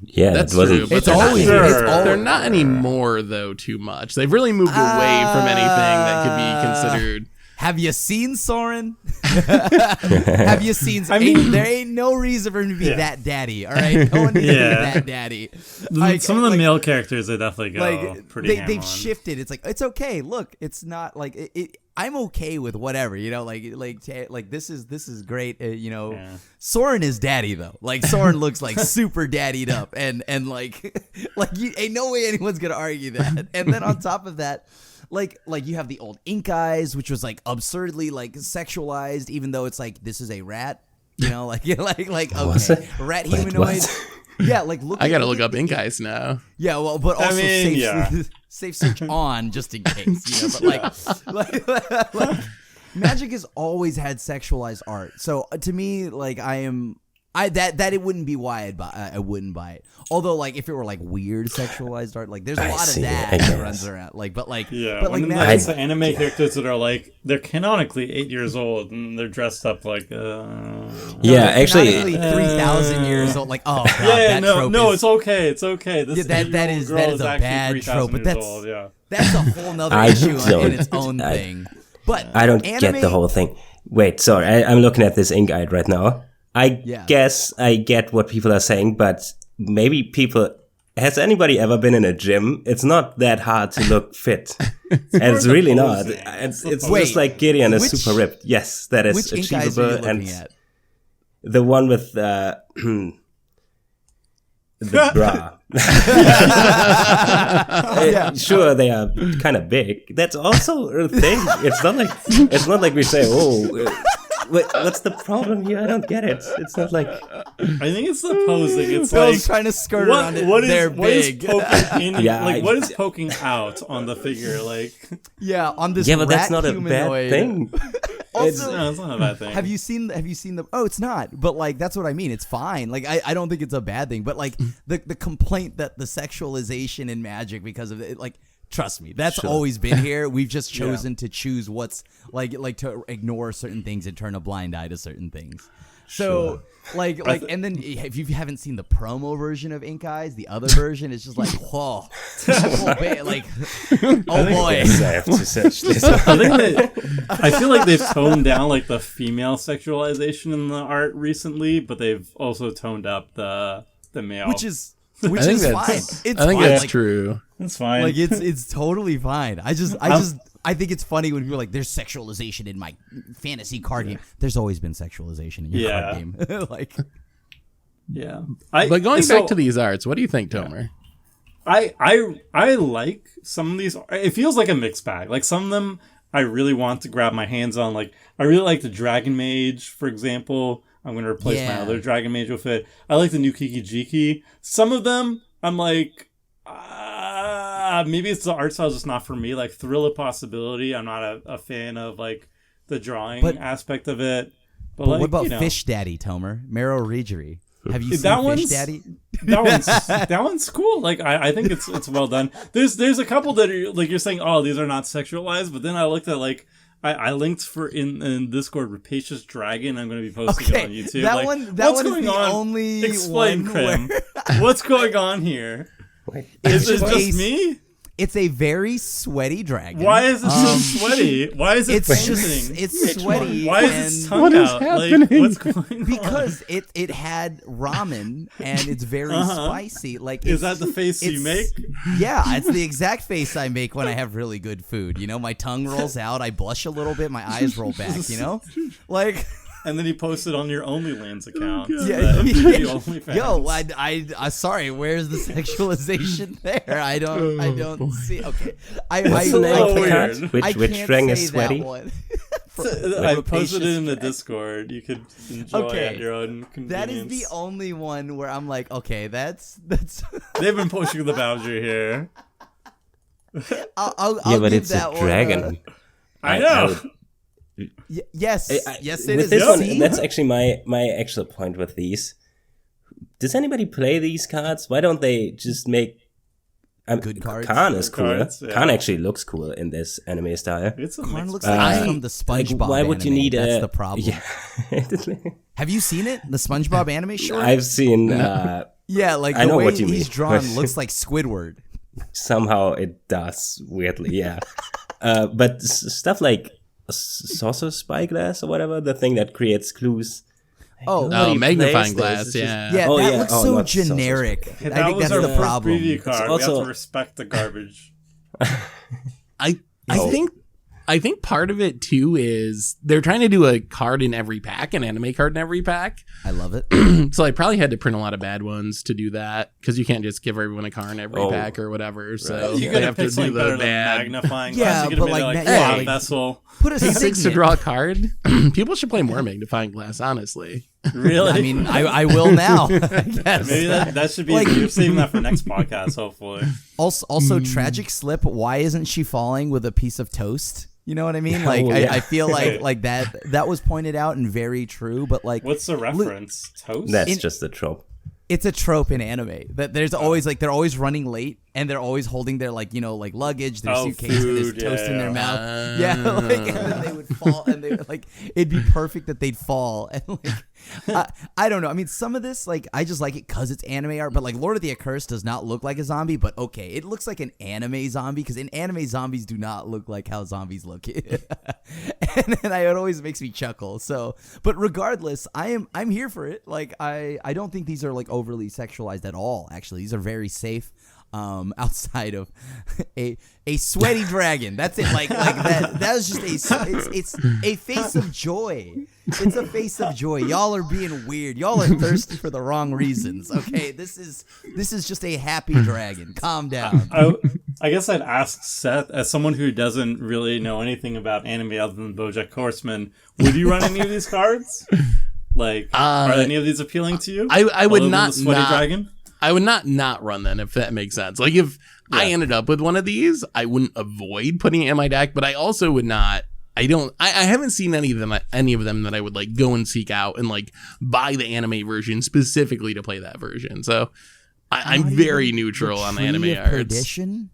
Speaker 3: Yeah,
Speaker 2: that's
Speaker 3: true.
Speaker 2: But they're not anymore though. Too much. They've really moved away from anything that could be considered.
Speaker 4: Have you seen Soren? Have you seen? I mean, there ain't no reason for him to be that daddy. All right, no one needs to be that daddy.
Speaker 1: Like, some of the male characters, they definitely go pretty.
Speaker 4: They've shifted. It's like it's okay. Look, it's not like it. I'm okay with whatever. Like this is great. Soren is daddy though. Like Soren looks like super daddied up, and like ain't no way anyone's gonna argue that. And then on top of that. Like you have the old Ink Eyes, which was like absurdly like sexualized, even though it's like this is a rat, like okay, rat humanoid. Yeah, like look.
Speaker 2: I gotta look up Ink Eyes now.
Speaker 4: Yeah, well, but also safe search on just in case, But like Magic has always had sexualized art, so to me, like that it wouldn't be why I wouldn't buy it. Although, like, if it were like weird sexualized art, like there's a lot of that runs around. But
Speaker 1: the anime characters that are like they're canonically 8 years old and they're dressed up like
Speaker 3: actually
Speaker 4: 3,000 years old. Like
Speaker 1: it's okay.
Speaker 4: That is a bad trope, but that's a whole nother issue in its own thing. But
Speaker 3: I don't get the whole thing. Wait, sorry, I'm looking at this Ink Eye right now. I guess I get what people are saying, but maybe has anybody ever been in a gym? It's not that hard to look fit. And it's really not. It's just like Gideon is super ripped. Yes, that is achievable. And the one with the bra. Sure, they are kind of big. That's also a thing. It's not like we say, what's the problem here? I don't get it. It's not like.
Speaker 1: I think it's the posing. It's
Speaker 4: Phil's trying to skirt around it. They're big.
Speaker 1: What is poking out on the figure? Like,
Speaker 4: on this.
Speaker 3: Yeah, but that's not
Speaker 4: humanoid.
Speaker 3: a bad thing.
Speaker 1: Also, it's not a bad thing.
Speaker 4: Have you seen the? Oh, it's not. But like, that's what I mean. It's fine. Like, I don't think it's a bad thing. But like, the complaint that the sexualization in Magic because of it, like. Trust me, that's always been here. We've just chosen to choose what's like to ignore certain things and turn a blind eye to certain things. So and then if you haven't seen the promo version of Ink Eyes, the other version is just like, whoa, like, oh boy.
Speaker 3: I have to search this.
Speaker 1: I feel like they've toned down like the female sexualization in the art recently, but they've also toned up the male,
Speaker 4: which is fine. It's
Speaker 2: I think that's true.
Speaker 1: It's fine.
Speaker 4: Like it's totally fine. I think it's funny when people are like, "There's sexualization in my fantasy card game." There's always been sexualization in your card game.
Speaker 2: But going back to these arts, what do you think, Tomer?
Speaker 1: I like some of these. It feels like a mixed bag. Like some of them, I really want to grab my hands on. Like I really like the Dragon Mage, for example. I'm going to replace my other Dragon Mage with it. I like the new Kiki Jiki. Some of them, I'm like, maybe it's the art style just not for me. Like Thrill of Possibility, I'm not a fan of like the drawing aspect of it. But like,
Speaker 4: what about Fish Daddy, Tomer? Mero Rijiri. Have you seen Fish Daddy?
Speaker 1: That one's cool. Like I think it's well done. There's a couple that are like you're saying, oh, these are not sexualized, but then I looked at like I linked for in Discord Rapacious Dragon. I'm going to be posting it on YouTube.
Speaker 4: That one is the only
Speaker 1: Explain,
Speaker 4: one
Speaker 1: Krim. What's going on here?
Speaker 3: Wait,
Speaker 1: is it just me?
Speaker 4: It's a very sweaty dragon.
Speaker 1: Why is it so sweaty? Why is it
Speaker 4: It's
Speaker 1: panting?
Speaker 4: it's sweaty.
Speaker 1: Why is
Speaker 4: and
Speaker 1: its tongue
Speaker 2: What is
Speaker 1: out?
Speaker 2: happening?
Speaker 1: Like, what's going on?
Speaker 4: because it had ramen and it's very spicy. Like,
Speaker 1: Is that the face you make?
Speaker 4: Yeah, it's the exact face I make when I have really good food. You know, my tongue rolls out, I blush a little bit, my eyes roll back. You know, like.
Speaker 1: And then you post it on your OnlyLens account.
Speaker 4: Yeah, yo, I sorry. Where's the sexualization there? I don't see. Okay,
Speaker 3: What's the name of the card?
Speaker 4: I
Speaker 3: Which
Speaker 4: can't
Speaker 3: dragon
Speaker 4: say
Speaker 3: is sweaty?
Speaker 4: that one.
Speaker 1: I posted it in the Discord. You could enjoy at your own convenience.
Speaker 4: That is the only one where I'm like, okay, that's.
Speaker 1: They've been pushing the boundary here.
Speaker 4: I'll
Speaker 3: Yeah, but
Speaker 4: give
Speaker 3: it's
Speaker 4: that
Speaker 3: a dragon.
Speaker 4: One,
Speaker 1: I know.
Speaker 4: yes, yes, it
Speaker 3: with
Speaker 4: is.
Speaker 3: this one,
Speaker 4: See?
Speaker 3: that's actually my actual point with these. Does anybody play these cards? Why don't they just make
Speaker 4: good cards?
Speaker 3: Khan is
Speaker 1: Good
Speaker 3: cool.
Speaker 1: cards, yeah.
Speaker 3: Khan actually looks cool in this anime style.
Speaker 1: It's a
Speaker 4: Karn
Speaker 1: mixed
Speaker 4: looks
Speaker 1: bag.
Speaker 4: like he's from the SpongeBob
Speaker 3: why would you
Speaker 4: anime.
Speaker 3: need
Speaker 4: That's
Speaker 3: a?
Speaker 4: the problem.
Speaker 3: Yeah.
Speaker 4: Have you seen it? The SpongeBob anime short?
Speaker 3: I've seen.
Speaker 4: Yeah, like
Speaker 3: I
Speaker 4: the
Speaker 3: know
Speaker 4: way
Speaker 3: what you
Speaker 4: he's
Speaker 3: mean,
Speaker 4: drawn
Speaker 3: but-
Speaker 4: looks like Squidward.
Speaker 3: Somehow it does weirdly, yeah. But stuff like saucer spyglass or whatever, the thing that creates clues.
Speaker 4: Oh,
Speaker 3: Nobody
Speaker 2: magnifying
Speaker 3: plays
Speaker 2: glass,
Speaker 3: this. It's just-
Speaker 2: yeah.
Speaker 4: yeah,
Speaker 3: Oh,
Speaker 4: that
Speaker 3: yeah.
Speaker 4: looks
Speaker 3: Oh,
Speaker 4: so
Speaker 3: not saucer
Speaker 4: generic.
Speaker 3: spyglass.
Speaker 4: I
Speaker 1: That
Speaker 4: think
Speaker 1: was
Speaker 4: that's
Speaker 1: our
Speaker 4: the
Speaker 1: first
Speaker 4: problem.
Speaker 1: preview card. We
Speaker 3: also-
Speaker 1: have to respect the garbage.
Speaker 2: I think part of it too is they're trying to do a card in every pack, an anime card in every pack.
Speaker 4: I love it.
Speaker 2: So I probably had to print a lot of bad ones to do that because you can't just give everyone a card in every pack or whatever. So
Speaker 1: You
Speaker 2: they
Speaker 1: could
Speaker 2: have
Speaker 1: have
Speaker 2: to
Speaker 1: something
Speaker 2: do
Speaker 1: better
Speaker 2: the
Speaker 1: than
Speaker 2: bad.
Speaker 1: magnifying
Speaker 4: Yeah,
Speaker 1: glass. You could have
Speaker 4: but
Speaker 1: made
Speaker 4: like
Speaker 1: like
Speaker 4: yeah,
Speaker 1: flat
Speaker 4: like-
Speaker 1: vessel.
Speaker 4: Put a
Speaker 2: P6 to
Speaker 4: signet.
Speaker 2: draw a card. People should play more magnifying glass, honestly.
Speaker 1: Really?
Speaker 4: I mean, I will now. I guess.
Speaker 1: Maybe that should be.
Speaker 4: Like-
Speaker 1: You're saving that for next podcast, hopefully.
Speaker 4: Also, tragic slip. Why isn't she falling with a piece of toast? You know what I mean? Like,
Speaker 3: yeah.
Speaker 4: I feel like that was pointed out and very true. But like,
Speaker 1: What's the reference? Toast?
Speaker 3: That's just a trope.
Speaker 4: it's a trope in anime that there's always like they're always running late and they're always holding their like like luggage, their suitcase, and there's
Speaker 1: food,
Speaker 4: toast in their
Speaker 1: yeah.
Speaker 4: mouth. Yeah, like and then they would fall and they like it'd be perfect that they'd fall and like I don't know. I mean, some of this like I just like it because it's anime art, but like Lord of the Accursed does not look like a zombie, but okay, it looks like an anime zombie because in anime zombies do not look like how zombies look, and it always makes me chuckle. So, but regardless, I'm here for it. Like I don't think these are like overly sexualized at all. Actually, these are very safe. Outside of a sweaty dragon, that's it. Like that. That was just it's a face of joy. It's a face of joy. Y'all are being weird. Y'all are thirsty for the wrong reasons. Okay, this is just a happy dragon. Calm down.
Speaker 1: I guess I'd ask Seth, as someone who doesn't really know anything about anime other than BoJack Horseman, would you run any of these cards? Like, are any of these appealing to you?
Speaker 2: I would
Speaker 1: Other than
Speaker 2: not
Speaker 1: the sweaty
Speaker 2: not-
Speaker 1: dragon.
Speaker 2: I would not run them if that makes sense. Like if I ended up with one of these, I wouldn't avoid putting it in my deck, but I also would not. I haven't seen any of them that I would like go and seek out and like buy the anime version specifically to play that version. So I'm very neutral on the
Speaker 4: Tree
Speaker 2: anime
Speaker 4: of
Speaker 2: arts.
Speaker 4: Perdition?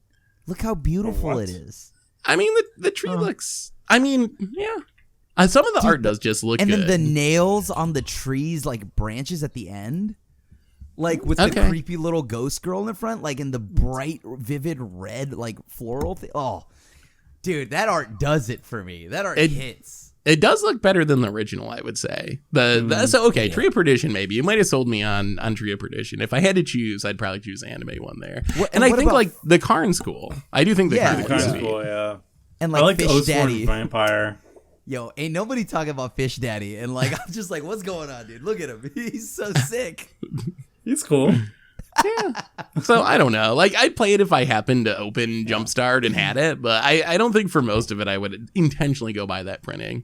Speaker 4: Look how beautiful
Speaker 1: What?
Speaker 4: it is.
Speaker 2: I mean the tree looks. I mean yeah. Some of the art does just look
Speaker 4: And
Speaker 2: good.
Speaker 4: then the nails on the trees, like branches at the end. Like with the
Speaker 2: Okay.
Speaker 4: creepy little ghost girl in the front, like in the bright, vivid red, like floral thing. Oh, dude, that art does it for me. That art hits.
Speaker 2: It does look better than the original, I would say. So okay, Tree of Perdition maybe. You might have sold me on Tree of Perdition. If I had to choose, I'd probably choose the anime one there. And I
Speaker 4: what
Speaker 2: think
Speaker 4: about-
Speaker 2: like the Karn's cool. I do think the
Speaker 4: Yeah,
Speaker 2: Karn's
Speaker 1: Kind of
Speaker 2: cool.
Speaker 1: cool, yeah.
Speaker 4: And
Speaker 1: I
Speaker 4: like
Speaker 1: like the
Speaker 4: Fish
Speaker 1: Oathsworn
Speaker 4: Daddy.
Speaker 1: vampire.
Speaker 4: Yo, ain't nobody talking about Fish Daddy. And like, I'm just like, what's going on, dude? Look at him. He's so sick.
Speaker 1: He's cool.
Speaker 2: So I don't know. Like I'd play it if I happened to open Jumpstart and had it, but I don't think for most of it I would intentionally go buy that printing.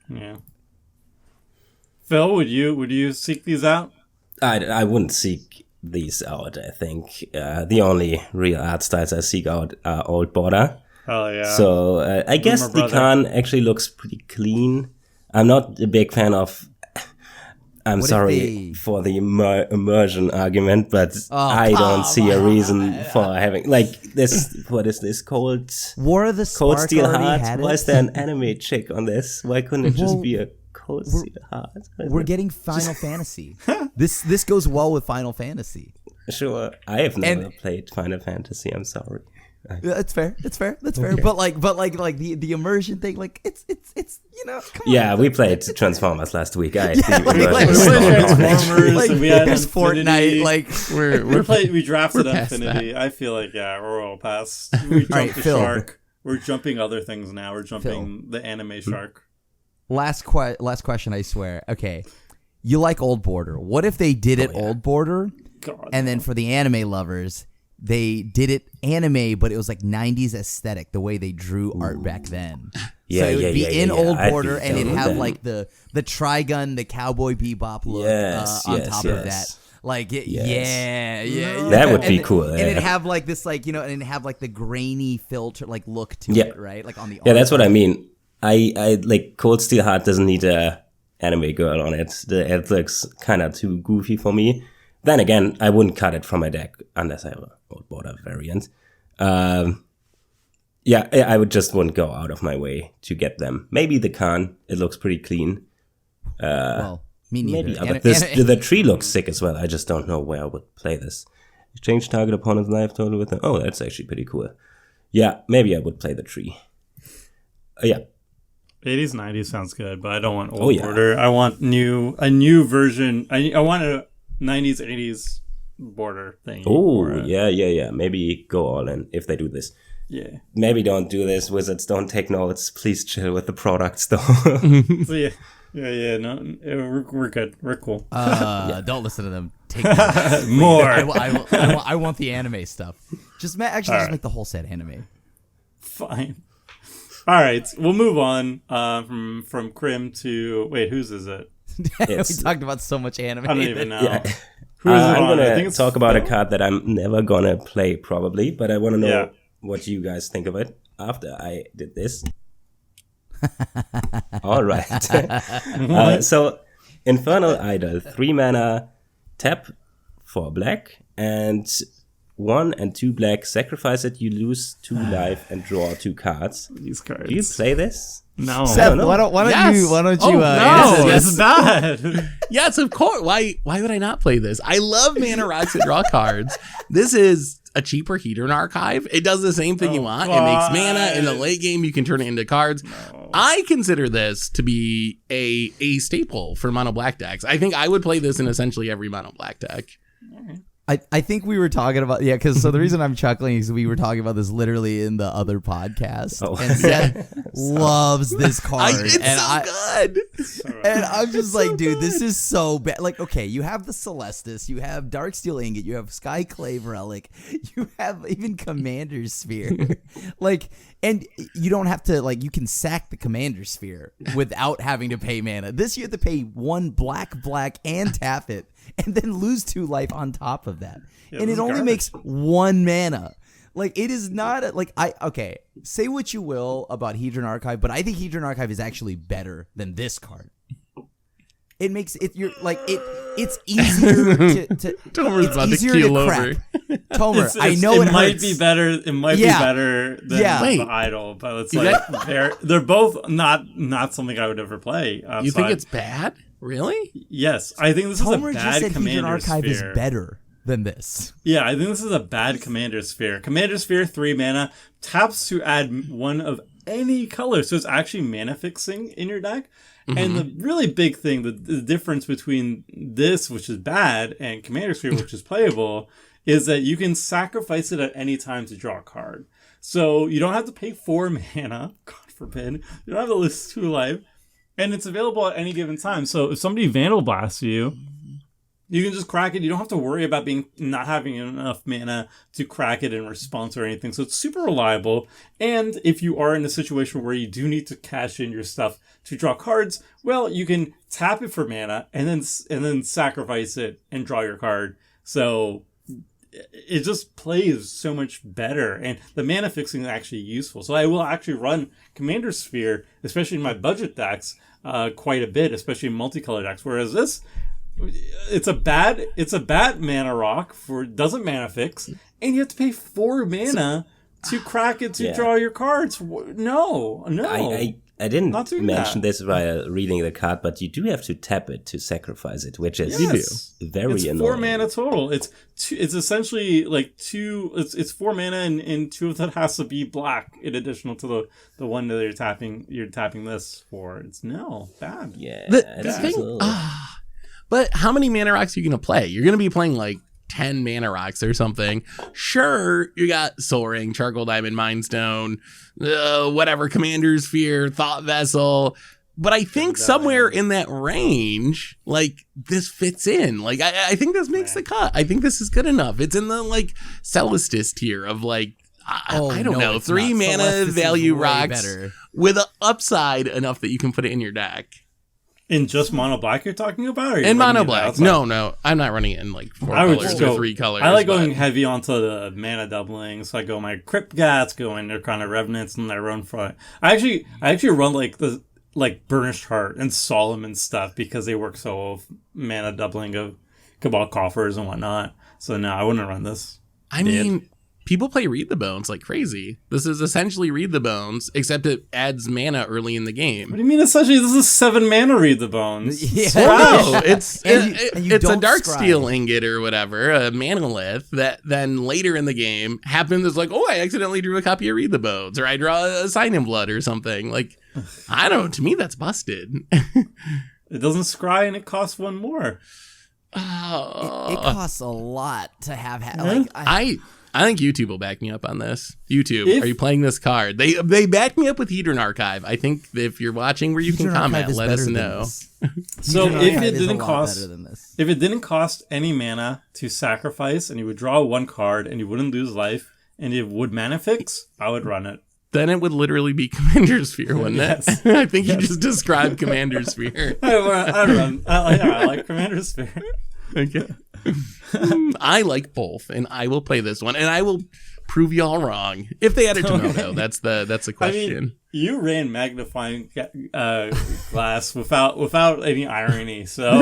Speaker 1: Yeah. Phil, would you seek these out?
Speaker 3: I wouldn't seek these out. I think the only real art styles I seek out are Old Border.
Speaker 1: Oh yeah.
Speaker 3: So I guess
Speaker 1: Boomer
Speaker 3: the
Speaker 1: brother.
Speaker 3: Khan actually looks pretty clean. I'm not a big fan of. I'm
Speaker 4: What if
Speaker 3: sorry
Speaker 4: they-
Speaker 3: for the immersion argument, but
Speaker 4: Oh,
Speaker 3: I don't
Speaker 4: come
Speaker 3: see a
Speaker 4: on.
Speaker 3: reason for having like this. What is this called?
Speaker 4: War of the
Speaker 3: Cold
Speaker 4: Spark
Speaker 3: Steel
Speaker 4: already
Speaker 3: Heart.
Speaker 4: had
Speaker 3: Why
Speaker 4: it.
Speaker 3: is there an anime chick on this? Why couldn't it just
Speaker 4: Well,
Speaker 3: be a Cold Steel Heart?
Speaker 4: We're getting Final Fantasy. This goes well with Final Fantasy.
Speaker 3: Sure, I have never
Speaker 4: And-
Speaker 3: played Final Fantasy. I'm sorry.
Speaker 4: That's fair. That's fair. But like the immersion thing, like it's come on.
Speaker 3: We played Transformers last week.
Speaker 4: We played Transformers.
Speaker 1: And we had
Speaker 4: there's
Speaker 1: Infinity.
Speaker 4: Fortnite. Like
Speaker 1: we drafted
Speaker 2: past
Speaker 1: Infinity. I feel like we're all past. We jumped the
Speaker 4: Phil.
Speaker 1: shark. We're jumping other things now. We're jumping the anime shark.
Speaker 4: Last question, I swear. Okay, you like Old Border? What if they did it Old Border,
Speaker 1: God.
Speaker 4: and then for the anime lovers, they did it anime, but it was like 90s aesthetic, the way they drew art back then. So it would be in Old Border, and it'd have like the Trigun, the Cowboy Bebop look on top of that. Like,
Speaker 3: That would be cool.
Speaker 4: And it'd have like this, like, and it'd have like the grainy filter, like look to it, right? Like on the art.
Speaker 3: Yeah, that's what I mean. I like Cold Steel Heart doesn't need a anime girl on it. It looks kind of too goofy for me. Then again, I wouldn't cut it from my deck unless I have a Old Border variant. I wouldn't go out of my way to get them. Maybe the Khan, it looks pretty clean.
Speaker 4: Well, me neither.
Speaker 3: Maybe, but the tree looks sick as well. I just don't know where I would play this. Change target opponent's life total with them. Oh, that's actually pretty cool. Yeah, maybe I would play the tree.
Speaker 1: 80s, 90s sounds good, but I don't want Old Border. I want a new version. I want a 90s, 80s border thing.
Speaker 3: Oh, yeah. Maybe go all in if they do this.
Speaker 1: Yeah.
Speaker 3: Maybe don't do this. Wizards, don't take notes. Please chill with the products, though.
Speaker 1: So no, we're good. We're cool.
Speaker 4: Don't listen to them. Take
Speaker 1: more.
Speaker 4: I want the anime stuff. Just make the whole set anime.
Speaker 1: Fine. All right, we'll move on from Crim to whose is it?
Speaker 4: We talked about so much anime.
Speaker 1: I don't even know.
Speaker 3: Yeah.
Speaker 1: Who is it
Speaker 3: I'm
Speaker 1: on?
Speaker 3: gonna talk about a card that I'm never gonna play probably, but I want to know what you guys think of it after I did this. All right. So, Infernal Idol, 3 mana, tap for black, and 1 and 2 black. Sacrifice it, you lose 2 life and draw 2 cards.
Speaker 1: These cards.
Speaker 3: Do you play this?
Speaker 1: No.
Speaker 4: Seth, why don't you?
Speaker 1: No, it's bad.
Speaker 2: Yes, of course. Why would I not play this? I love mana rocks and draw cards. This is a cheaper Hedron archive. It does the same thing you want.
Speaker 1: God.
Speaker 2: It makes mana. In the late game, you can turn it into cards. No. I consider this to be a staple for mono black decks. I think I would play this in essentially every mono black deck.
Speaker 4: I think we were talking about, because so the reason I'm chuckling is we were talking about this literally in the other podcast. And Seth loves this card.
Speaker 2: It's good.
Speaker 4: And I'm just like, dude, this is so bad. Like, okay, you have the Celestis, you have Darksteel Ingot, you have Skyclave Relic, you have even Commander Sphere. Like, and you don't have to, like, you can sack the Commander Sphere without having to pay mana. This you have to pay 1 black, and tap it. And then lose 2 life on top of that. And it only makes 1 mana. Like, it is not say what you will about Hedron Archive, but I think Hedron Archive is actually better than this card. It makes it it's easier to
Speaker 2: Tomer's
Speaker 4: it's
Speaker 2: about
Speaker 4: easier
Speaker 2: to keel
Speaker 4: to crack.
Speaker 2: over.
Speaker 4: Tomer, I know it
Speaker 1: might
Speaker 4: hurts.
Speaker 1: be better. It might be better than the Idol, but it's like they're both not something I would ever play.
Speaker 2: You think it's bad? Really?
Speaker 1: Yes, I think this is a
Speaker 4: Tomer
Speaker 1: bad
Speaker 4: just said
Speaker 1: Commander
Speaker 4: Archive
Speaker 1: Sphere.
Speaker 4: is better than this.
Speaker 1: Yeah, I think this is a bad Commander Sphere. Commander Sphere, 3 mana, taps to add 1 of any color, so it's actually mana fixing in your deck. Mm-hmm. And the really big thing, the difference between this, which is bad, and Commander Sphere, which is playable, is that you can sacrifice it at any time to draw a card. So you don't have to pay 4 mana, God forbid. You don't have to lose 2 life. And it's available at any given time. So if somebody Vandal Blasts you, you can just crack it. You don't have to worry about not having enough mana to crack it in response or anything. So it's super reliable. And if you are in a situation where you do need to cash in your stuff to draw cards, well, you can tap it for mana and then sacrifice it and draw your card. So it just plays so much better, and the mana fixing is actually useful. So I will actually run Commander Sphere, especially in my budget decks, quite a bit, especially in multicolor decks. Whereas this, it's a bad mana rock doesn't mana fix, and you have to pay 4 mana to crack it to draw your cards. No.
Speaker 3: I didn't
Speaker 1: Not doing
Speaker 3: mention
Speaker 1: that.
Speaker 3: this while reading the card, but you do have to tap it to sacrifice it, which is
Speaker 1: Yes.
Speaker 3: very
Speaker 1: It's
Speaker 3: annoying.
Speaker 1: 4 mana total. It's essentially like 2. It's 4 mana, and 2 of that has to be black in addition to the one that you're tapping. You're tapping this for. It's bad.
Speaker 3: Yeah,
Speaker 2: The
Speaker 3: it's
Speaker 2: thing,
Speaker 3: a little-
Speaker 2: but how many mana rocks are you gonna play? You're gonna be playing like 10 mana rocks or something. Sure, you got Soul Ring, Charcoal Diamond, Mind Stone, whatever, Commander's Sphere, Thought Vessel. But I think somewhere in that range, like, this fits in. Like, I think this makes the cut. I think this is good enough. It's in the, like, Celestis tier of, like, I don't know,
Speaker 4: it's
Speaker 2: 3
Speaker 4: not.
Speaker 2: mana
Speaker 4: Celestis is
Speaker 2: value
Speaker 4: way
Speaker 2: rocks
Speaker 4: better.
Speaker 2: with an upside enough that you can put it in your deck.
Speaker 1: In just mono black you're talking about? Or are you
Speaker 2: In
Speaker 1: running
Speaker 2: mono
Speaker 1: it
Speaker 2: black.
Speaker 1: outside?
Speaker 2: No. I'm not running it in like 4
Speaker 1: I would
Speaker 2: colors
Speaker 1: just
Speaker 2: or
Speaker 1: go
Speaker 2: 3 colors.
Speaker 1: I like
Speaker 2: but-
Speaker 1: going heavy onto the mana doubling, so I go my Crypt Gats, go in their kind of Revenants, and I run front. I actually run like the Burnished Heart and Solemn and stuff because they work so well with mana doubling of Cabal Coffers and whatnot. So no, I wouldn't run this.
Speaker 2: I mean, people play Read the Bones like crazy. This is essentially Read the Bones, except it adds mana early in the
Speaker 1: What
Speaker 2: game.
Speaker 1: do you mean? Essentially, this is 7 mana. Read the Bones.
Speaker 4: Yeah.
Speaker 2: No, it's
Speaker 4: And you
Speaker 2: it's a
Speaker 4: don't
Speaker 2: dark
Speaker 4: scry.
Speaker 2: steel ingot or whatever, a manolith that then later in the game happens as like, oh, I accidentally drew a copy of Read the Bones, or I draw a Sign in Blood or something. Like, I don't know. To me, that's busted.
Speaker 1: It doesn't scry and it costs 1 more.
Speaker 2: Oh.
Speaker 4: It costs a lot to have. Like,
Speaker 2: I think YouTube will back me up on this. YouTube,
Speaker 1: If-
Speaker 2: are you playing this card? They back me up with Hedron Archive. I think if you're watching where you can
Speaker 4: Hedron Archive
Speaker 2: comment,
Speaker 4: is
Speaker 2: let us
Speaker 4: better than
Speaker 2: know.
Speaker 4: this.
Speaker 1: So
Speaker 4: Hedron
Speaker 1: if
Speaker 4: Archive
Speaker 1: it
Speaker 4: is a
Speaker 1: didn't
Speaker 4: lot
Speaker 1: cost
Speaker 4: better than this.
Speaker 1: if it didn't cost any mana to sacrifice, and you would draw 1 card and you wouldn't lose life, and it would mana fix, I would run it.
Speaker 2: Then it would literally be Commander's Sphere, wouldn't
Speaker 1: Yes.
Speaker 2: it? I think you just described Commander's Sphere.
Speaker 1: I like Commander's Sphere.
Speaker 2: Okay. I like both, and I will play this one, and I will prove y'all wrong. If they added Tomoto, that's the question.
Speaker 1: I mean, you ran magnifying glass without any irony. So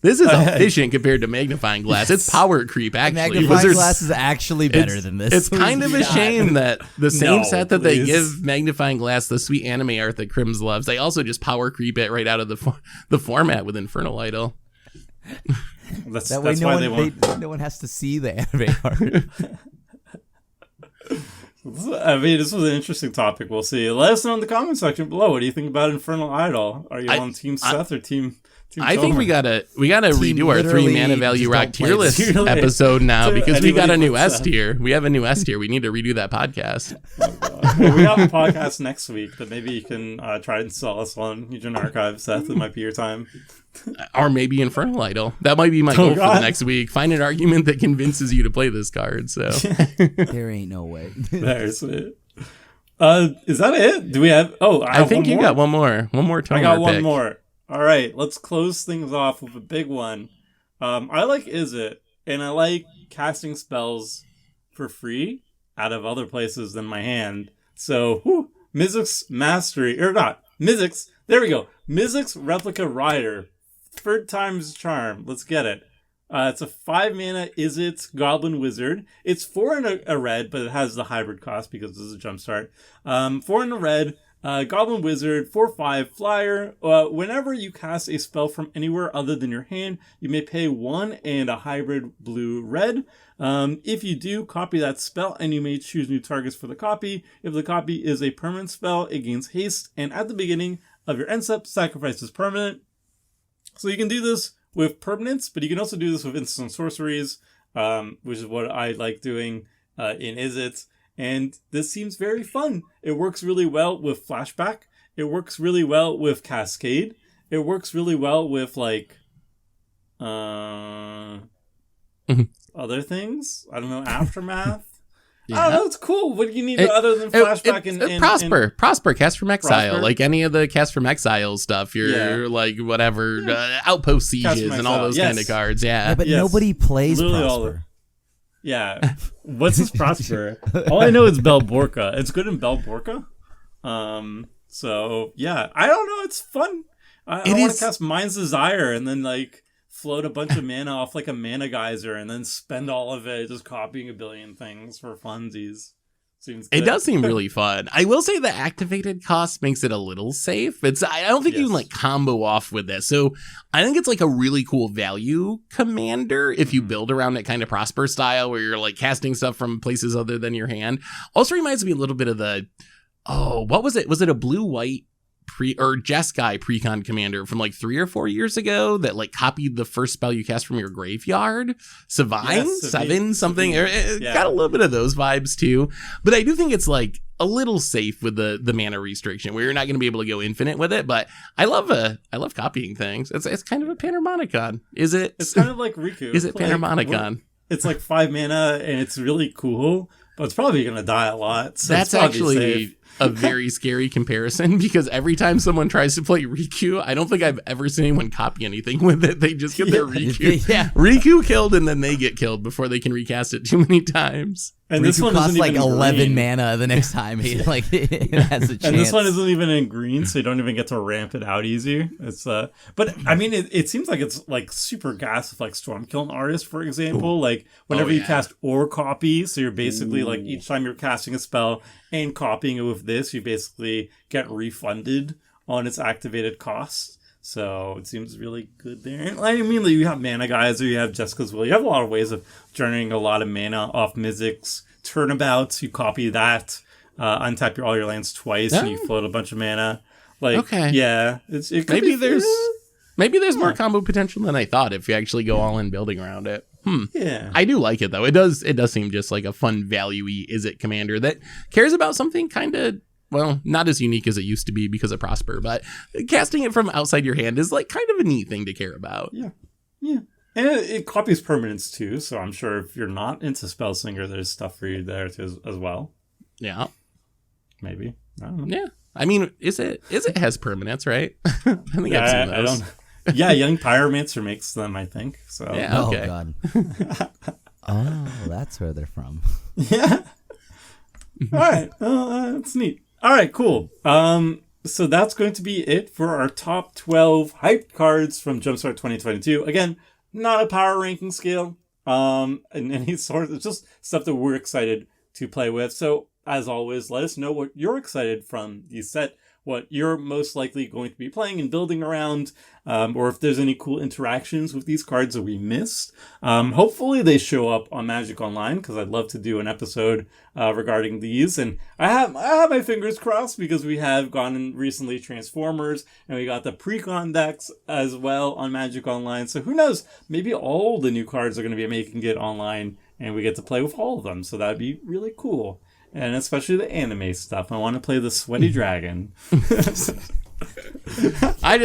Speaker 2: this is efficient compared to magnifying glass. It's power creep, actually.
Speaker 4: Magnifying
Speaker 2: Wizards-
Speaker 4: glass is actually better
Speaker 2: it's-
Speaker 4: than this.
Speaker 2: It's kind of a
Speaker 1: God.
Speaker 2: shame that the same
Speaker 1: No,
Speaker 2: set that they
Speaker 1: please.
Speaker 2: give Magnifying Glass the sweet anime art that Crims loves, they also just power creep it right out of the format with Infernal Idol.
Speaker 1: that's
Speaker 4: that way
Speaker 1: why they
Speaker 4: no
Speaker 1: want.
Speaker 4: one, no one has to see the anime art.
Speaker 1: I mean, this was an interesting topic. We'll see. Let us know in the comment section below. What do you think about Infernal Idol? Are you on Team Seth or Team?
Speaker 2: I think we gotta redo our 3
Speaker 4: literally
Speaker 2: mana value
Speaker 4: just
Speaker 2: rock
Speaker 4: don't play
Speaker 2: tier
Speaker 4: this.
Speaker 2: list
Speaker 1: Really?
Speaker 2: episode now
Speaker 1: To
Speaker 2: because we got a
Speaker 1: anybody
Speaker 2: new
Speaker 1: but
Speaker 2: S
Speaker 1: Seth.
Speaker 2: tier. We have a new S tier. We need to redo that podcast.
Speaker 1: Well, we have a podcast next week, but maybe you can try and sell us on Hedron Archive, Seth. It might be your time.
Speaker 2: Or maybe Infernal Idol. That might be my goal for the
Speaker 1: God.
Speaker 2: next week. Find an argument that convinces you to play this card. So
Speaker 4: There ain't no way.
Speaker 1: There's it. Is that it? Do we have? Oh,
Speaker 2: I think you got one more. One more
Speaker 1: I got one
Speaker 2: pick.
Speaker 1: more. All right, let's close things off with a big one. I like Is It, and I like casting spells for free out of other places than my hand. So, Mizzix Mastery, or not, Mizzix, there we go. Mizzix Replica Rider, 3rd time's charm. Let's get it. It's a 5 mana Is It Goblin Wizard. It's 4 in a red, but it has the hybrid cost because this is a Jumpstart. 4 in a red. Goblin Wizard, 4/5 flyer. Whenever you cast a spell from anywhere other than your hand, you may pay 1 and a hybrid blue-red. If you do, copy that spell, and you may choose new targets for the copy. If the copy is a permanent spell, it gains haste, and at the beginning of your end step, sacrifice is permanent. So you can do this with permanents, but you can also do this with instant sorceries, which is what I like doing in Is It. And this seems very fun. It works really well with Flashback. It works really well with Cascade. It works really well with, like, other things. I don't know, Aftermath. I don't know, it's cool. What do you need other than Flashback and
Speaker 2: Prosper, Cast from Exile.
Speaker 1: Prosper?
Speaker 2: Like any of the Cast from Exile stuff. Your, like, whatever, Outpost
Speaker 1: Cast
Speaker 2: Sieges
Speaker 1: from
Speaker 2: and all
Speaker 1: Exile,
Speaker 2: those
Speaker 1: yes.
Speaker 2: kind of cards.
Speaker 4: Yeah,
Speaker 2: Yeah.
Speaker 4: but
Speaker 1: Yes.
Speaker 4: nobody plays
Speaker 1: Literally all
Speaker 4: Prosper.
Speaker 1: Yeah. What's this Prosper? All I know is Belborca. It's good in Belborca. So, yeah. I don't know. It's fun. I want to cast Mind's Desire and then, like, float a bunch of mana off like a mana geyser and then spend all of it just copying a billion things for funsies. Seems good.
Speaker 2: It does seem really fun. I will say the activated cost makes it a little safe. I don't think you can like combo off with this. So I think it's like a really cool value commander if you build around it kind of Prosper style where you're like casting stuff from places other than your hand. Also reminds me a little bit of the, what was it? Was it a blue-white Jeskai precon commander from like 3 or 4 years ago that like copied the first spell you cast from your graveyard? Savine? Seven something? It got a little bit of those vibes too. But I do think it's like a little safe with the mana restriction where you're not going to be able to go infinite with it. But I love copying things. It's kind of a Panharmonicon. Is it?
Speaker 1: It's kind of like Riku.
Speaker 2: Is it Panharmonicon?
Speaker 1: It's like 5 mana and it's really cool, but it's probably going to die a lot. So
Speaker 2: that's actually safe. A very scary comparison because every time someone tries to play Riku, I don't think I've ever seen anyone copy anything with it. They just get their Riku. Riku killed and then they get killed before they can recast it too many times.
Speaker 4: And this one costs like 11 mana the next time he it has a chance.
Speaker 1: And this one isn't even in green, so you don't even get to ramp it out easier. It's but I mean, it seems like it's like super gas with like Stormkiln Artist, for example. Like whenever you cast or copy, so you're basically like each time you're casting a spell and copying it with this, you basically get refunded on its activated costs. So it seems really good there. And I mean, like, you have Mana Geyser, you have Jessica's Will. You have a lot of ways of generating a lot of mana off Mizzix. Turnabouts, you copy that, untap all your lands twice, and you float a bunch of mana. Like,
Speaker 2: maybe there's more combo potential than I thought if you actually go all in building around it.
Speaker 1: Yeah,
Speaker 2: I do like it though. It does seem just like a fun value-y Izzet commander that cares about something kind of. Well, not as unique as it used to be because of Prosper, but casting it from outside your hand is like kind of a neat thing to care about.
Speaker 1: Yeah. And it copies permanents too, so I'm sure if you're not into Spellslinger, there's stuff for you there too, as well.
Speaker 2: Yeah.
Speaker 1: Maybe. I don't know.
Speaker 2: Yeah. I mean, is it has permanents, right? I think I've seen those.
Speaker 1: Yeah, Young Pyromancer makes them, I think. So.
Speaker 2: Yeah, okay.
Speaker 4: Oh, God. Oh, that's where they're from.
Speaker 1: Yeah. All right. Well, that's neat. All right, cool. So that's going to be it for our top 12 hyped cards from Jumpstart 2022. Again, not a power ranking scale, in any sort. It's just stuff that we're excited to play with. So, as always, let us know what you're excited from the set, what you're most likely going to be playing and building around, or if there's any cool interactions with these cards that we missed. Hopefully they show up on Magic Online, because I'd love to do an episode regarding these. And I have my fingers crossed, because we have gone recently Transformers, and we got the Precon decks as well on Magic Online. So who knows, maybe all the new cards are going to be making it online, and we get to play with all of them. So that'd be really cool. And especially the anime stuff. I want to play the Sweaty Dragon.
Speaker 2: I want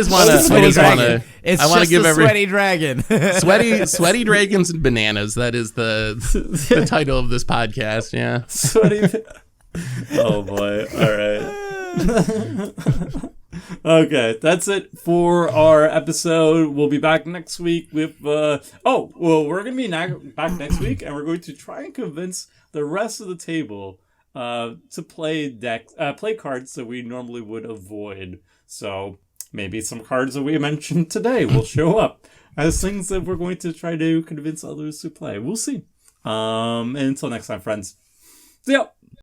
Speaker 2: to give
Speaker 4: Sweaty Dragon.
Speaker 2: Sweaty Dragons and Bananas. That is the title of this podcast. Yeah.
Speaker 1: Sweaty. Oh boy. All right. Okay, that's it for our episode. We'll be back next week with we're gonna be back next week, and we're going to try and convince the rest of the table to play cards that we normally would avoid. So maybe some cards that we mentioned today will show up as things that we're going to try to convince others to play. We'll see. And until next time, friends. See ya.